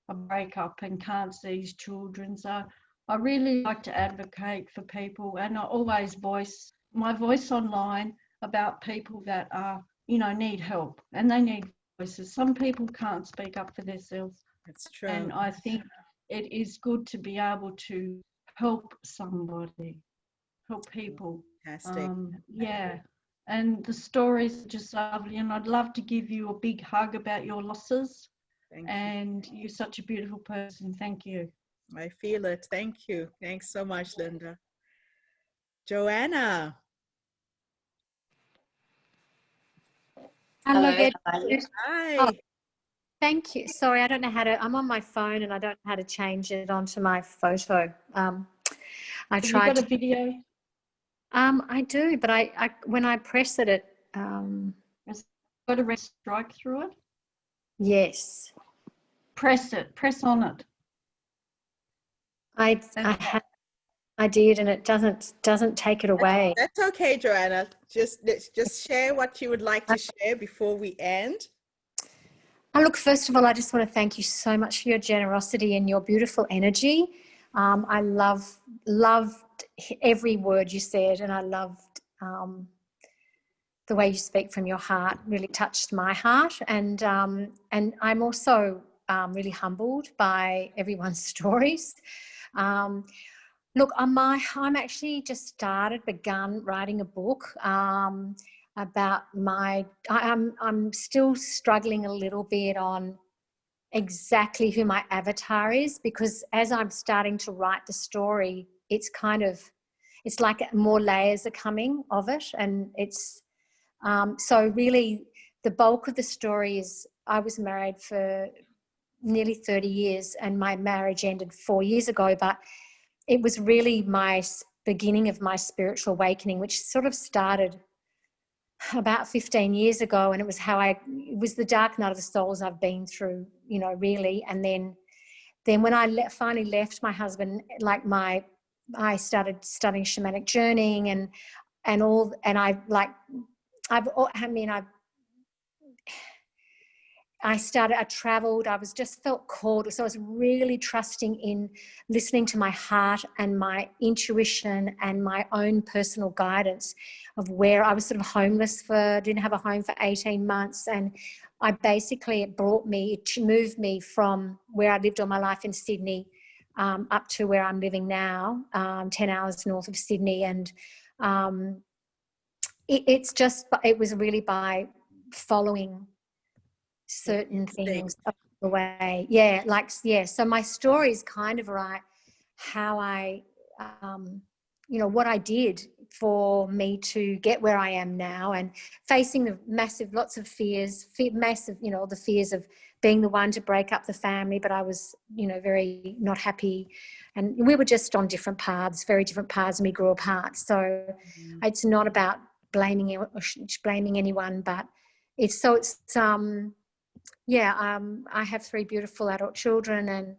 a breakup and can't see his children. So I really like to advocate for people, and I always voice my voice online about people that are, need help, and they need voices. Some people can't speak up for themselves. That's true. And I think it is good to be able to help somebody, help people. Fantastic. Yeah. And the stories are just lovely, and I'd love to give you a big hug about your losses. Thank you. And you're such a beautiful person. Thank you. I feel it. Thank you. Thanks so much, Linda. Joanna. Hello. Hi. Oh, thank you. Sorry, I don't know how to, I'm on my phone and I don't know how to change it onto my photo. I Have tried you got to. a video? I do, but I when I press it, Has it got a red strike through it? yes, Press it. Press on it. I did, and it doesn't take it away. That's okay, Joanna. Let's just share what you would like to share before we end. Look, first of all, I just want to thank you so much for your generosity and your beautiful energy. I loved every word you said, and I loved the way you speak from your heart. Really touched my heart, and I'm also really humbled by everyone's stories. Look, I'm actually just begun writing a book about I'm still struggling a little bit on exactly who my avatar is, because as I'm starting to write the story, it's like more layers are coming of it, and it's so really the bulk of the story is I was married for nearly 30 years and my marriage ended 4 years ago, but it was really my beginning of my spiritual awakening, which sort of started about 15 years ago. And it was it was the dark night of the souls I've been through, really. And then when I finally left my husband, I started studying shamanic journeying I traveled, I just felt called. So I was really trusting in listening to my heart and my intuition and my own personal guidance of where I was sort of homeless didn't have a home for 18 months. And it moved me from where I lived all my life in Sydney up to where I'm living now, 10 hours north of Sydney. And it was really by following certain things along the way. So my story is kind of right how I what I did for me to get where I am now, and facing the lots of fears, the fears of being the one to break up the family, but I was very not happy, and we were just on very different paths, and we grew apart. So it's not about blaming anyone, but I have 3 beautiful adult children, and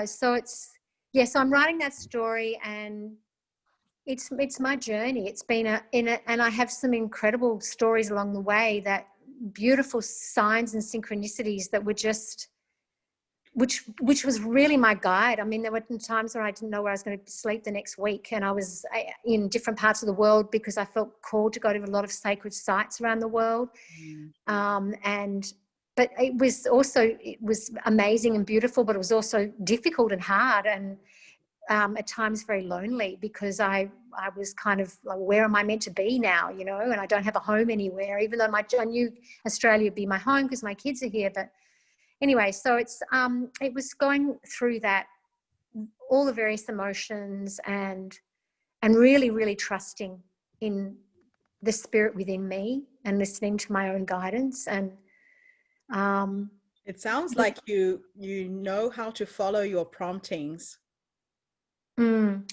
so I'm writing that story, and it's my journey. It's been and I have some incredible stories along the way, that beautiful signs and synchronicities that were just, which was really my guide. I mean, there were times where I didn't know where I was going to sleep the next week, and I was in different parts of the world because I felt called to go to a lot of sacred sites around the world. But it was amazing and beautiful, but it was also difficult and hard, and at times very lonely, because I was kind of like, where am I meant to be now, and I don't have a home anywhere, even though I knew Australia would be my home because my kids are here. But anyway, so it was going through that, all the various emotions, and really, really trusting in the spirit within me and listening to my own guidance. And it sounds like you know how to follow your promptings.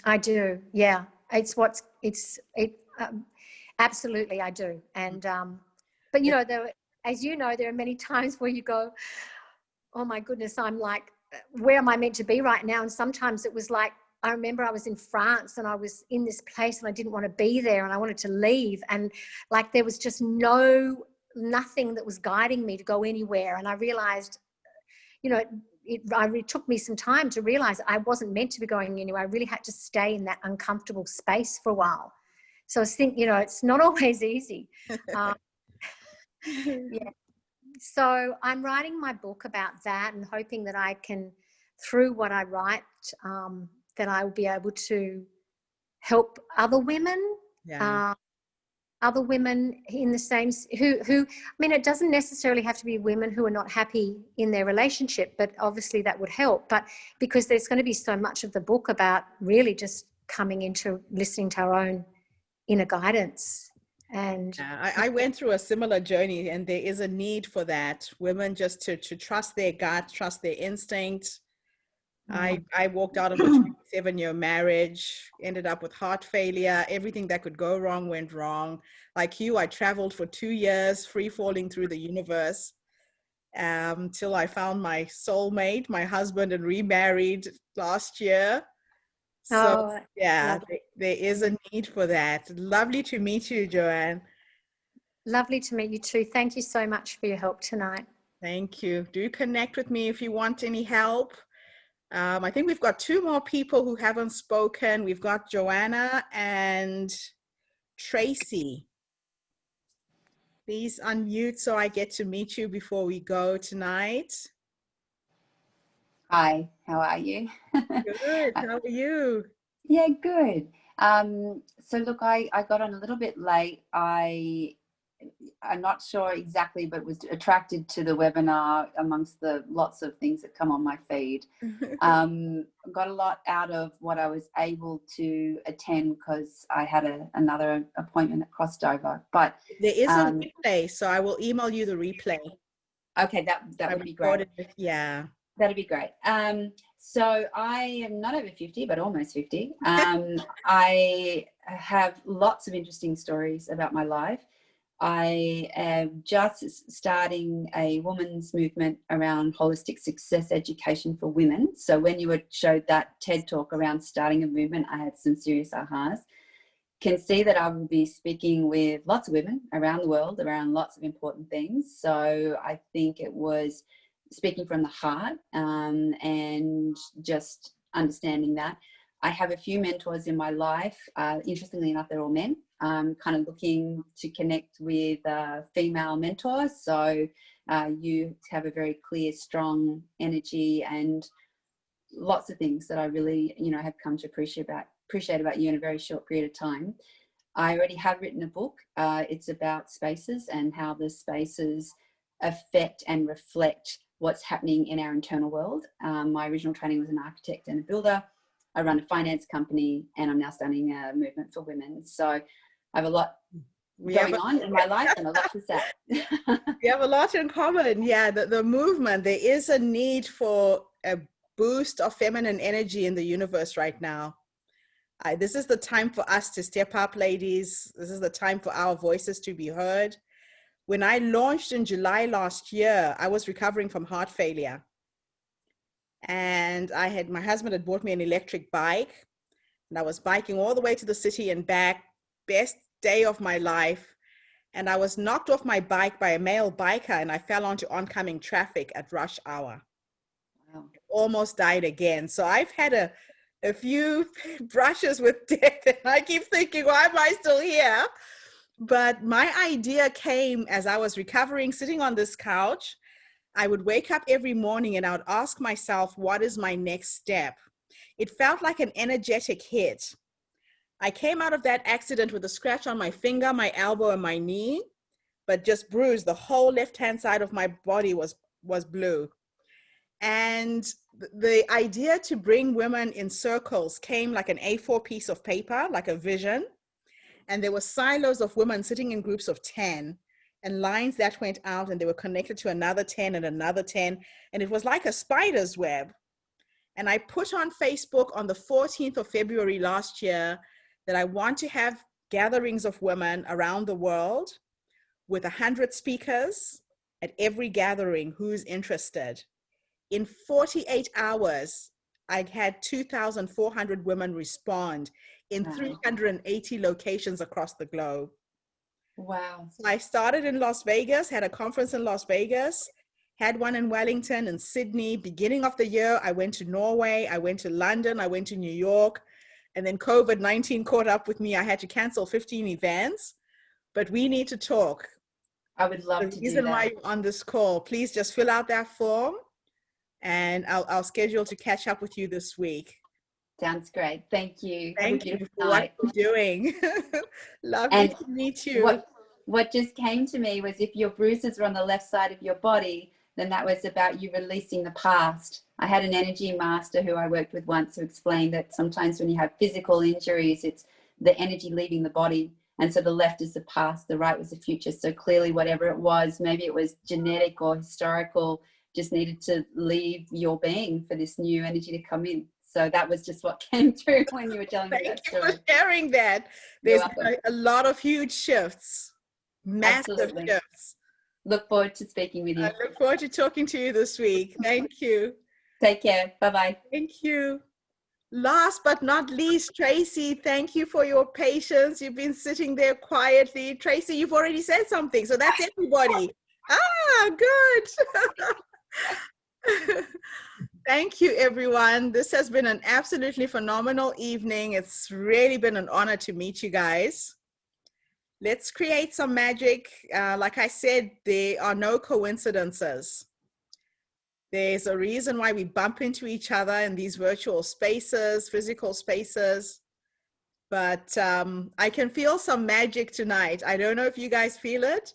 I do. Yeah. Absolutely I do. And, but as you know, there are many times where you go, oh my goodness, I'm like, where am I meant to be right now? And sometimes it was like, I remember I was in France and I was in this place and I didn't want to be there and I wanted to leave. And like, there was just nothing that was guiding me to go anywhere. And I realized, it took me some time to realize I wasn't meant to be going anywhere. I really had to stay in that uncomfortable space for a while. So I think, it's not always easy. So I'm writing my book about that, and hoping that I can, through what I write, that I will be able to help other women, in the same, who, it doesn't necessarily have to be women who are not happy in their relationship, but obviously that would help. But because there's going to be so much of the book about really just coming into listening to our own inner guidance. And I went through a similar journey, and there is a need for that. Women just to trust their gut, trust their instinct, I walked out of a 27-year marriage, ended up with heart failure. Everything that could go wrong went wrong. Like you, I traveled for 2 years, free falling through the universe, till I found my soulmate, my husband, and remarried last year. So Oh, yeah, lovely. there is a need for that. Lovely to meet you, Joanne. Lovely to meet you too. Thank you so much for your help tonight. Thank you. Do connect with me if you want any help. I think we've got 2 more people who haven't spoken. We've got Joanna and Tracy. Please unmute so I get to meet you before we go tonight. Hi, how are you? Good, how are you? Yeah, good. So look, I got on a little bit late. I'm not sure exactly, but was attracted to the webinar amongst the lots of things that come on my feed. Got a lot out of what I was able to attend because I had another appointment that crossed over. But there is a replay, so I will email you the replay. Okay, that would be great. Yeah. That'd be great. So I am not over 50, but almost 50. I have lots of interesting stories about my life. I am just starting a women's movement around holistic success education for women. So when you showed that TED talk around starting a movement, I had some serious ahas. Can see that I will be speaking with lots of women around the world around lots of important things. So I think it was speaking from the heart, and just understanding that. I have a few mentors in my life. Interestingly enough, they're all men. I'm kind of looking to connect with female mentors. So you have a very clear, strong energy and lots of things that I really, have come to appreciate about you in a very short period of time. I already have written a book. It's about spaces and how the spaces affect and reflect what's happening in our internal world. My original training was an architect and a builder. I run a finance company, and I'm now starting a movement for women. So I have a lot going on in my life and a lot to say. We have a lot in common. Yeah, the movement, there is a need for a boost of feminine energy in the universe right now. This is the time for us to step up, ladies. This is the time for our voices to be heard. When I launched in July last year, I was recovering from heart failure. And my husband had bought me an electric bike, and I was biking all the way to the city and back, best day of my life. And I was knocked off my bike by a male biker, and I fell onto oncoming traffic at rush hour. Wow. Almost died again. So I've had a few brushes with death, and I keep thinking, why am I still here? But my idea came as I was recovering, sitting on this couch. I would wake up every morning and I would ask myself, what is my next step? It felt like an energetic hit. I came out of that accident with a scratch on my finger, my elbow, and my knee, but just bruised. The whole left-hand side of my body was blue. And the idea to bring women in circles came like an A4 piece of paper, like a vision. And there were silos of women sitting in groups of 10 and lines that went out, and they were connected to another 10 and another 10. And it was like a spider's web. And I put on Facebook on the 14th of February last year that I want to have gatherings of women around the world with 100 speakers at every gathering who's interested. In 48 hours, I had 2,400 women respond in 380 locations across the globe. Wow. So I started in Las Vegas, had a conference in Las Vegas, had one in Wellington and Sydney. Beginning of the year, I went to Norway, I went to London, I went to New York, and then COVID-19 caught up with me. I had to cancel 15 events, but we need to talk. I would love to do that. The reason why you're on this call, please just fill out that form, and I'll schedule to catch up with you this week. Sounds great. Thank you. Thank you for what you're doing. Lovely to meet you. What just came to me was if your bruises were on the left side of your body, then that was about you releasing the past. I had an energy master who I worked with once who explained that sometimes when you have physical injuries, it's the energy leaving the body. And so the left is the past, the right was the future. So clearly whatever it was, maybe it was genetic or historical, just needed to leave your being for this new energy to come in. So that was just what came through when you were telling me that story. Thank you for sharing that. You're There's welcome. a lot of huge shifts, massive Absolutely. shifts. Look forward to speaking with you. I look forward to talking to you this week. Thank you. Take care. Bye-bye. Thank you. Last but not least, Tracy, thank you for your patience. You've been sitting there quietly. Tracy, you've already said something, so that's everybody. Ah, good. Thank you, everyone. This has been an absolutely phenomenal evening. It's really been an honor to meet you guys. Let's create some magic. Like I said, there are no coincidences. There's a reason why we bump into each other in these virtual spaces, physical spaces. But I can feel some magic tonight. I don't know if you guys feel it,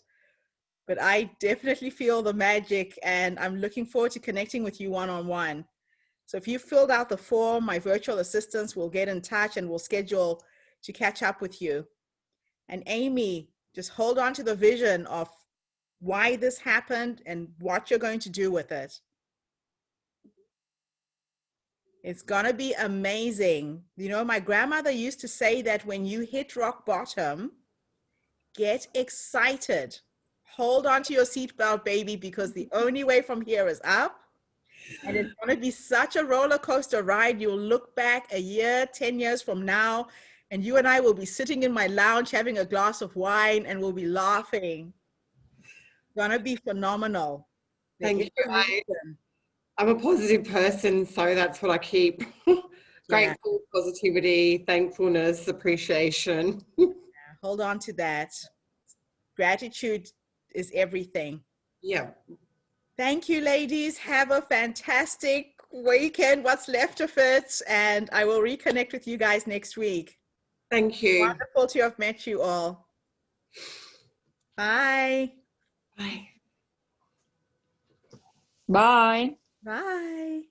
but I definitely feel the magic, and I'm looking forward to connecting with you one-on-one. So if you filled out the form, my virtual assistants will get in touch and we'll schedule to catch up with you. And Amy, just hold on to the vision of why this happened and what you're going to do with it. It's gonna be amazing. You know, my grandmother used to say that when you hit rock bottom, get excited. Hold on to your seatbelt, baby, because the only way from here is up. And it's gonna be such a roller coaster ride. You'll look back a year, 10 years from now, and you and I will be sitting in my lounge having a glass of wine and we'll be laughing. It's gonna be phenomenal. Thank you. I'm a positive person, so that's what I keep. Grateful, positivity, thankfulness, appreciation. Hold on to that. Gratitude is everything. Yeah. Thank you, ladies. Have a fantastic weekend, what's left of it, and I will reconnect with you guys next week. Thank you. Wonderful to have met you all. Bye. Bye. Bye. Bye.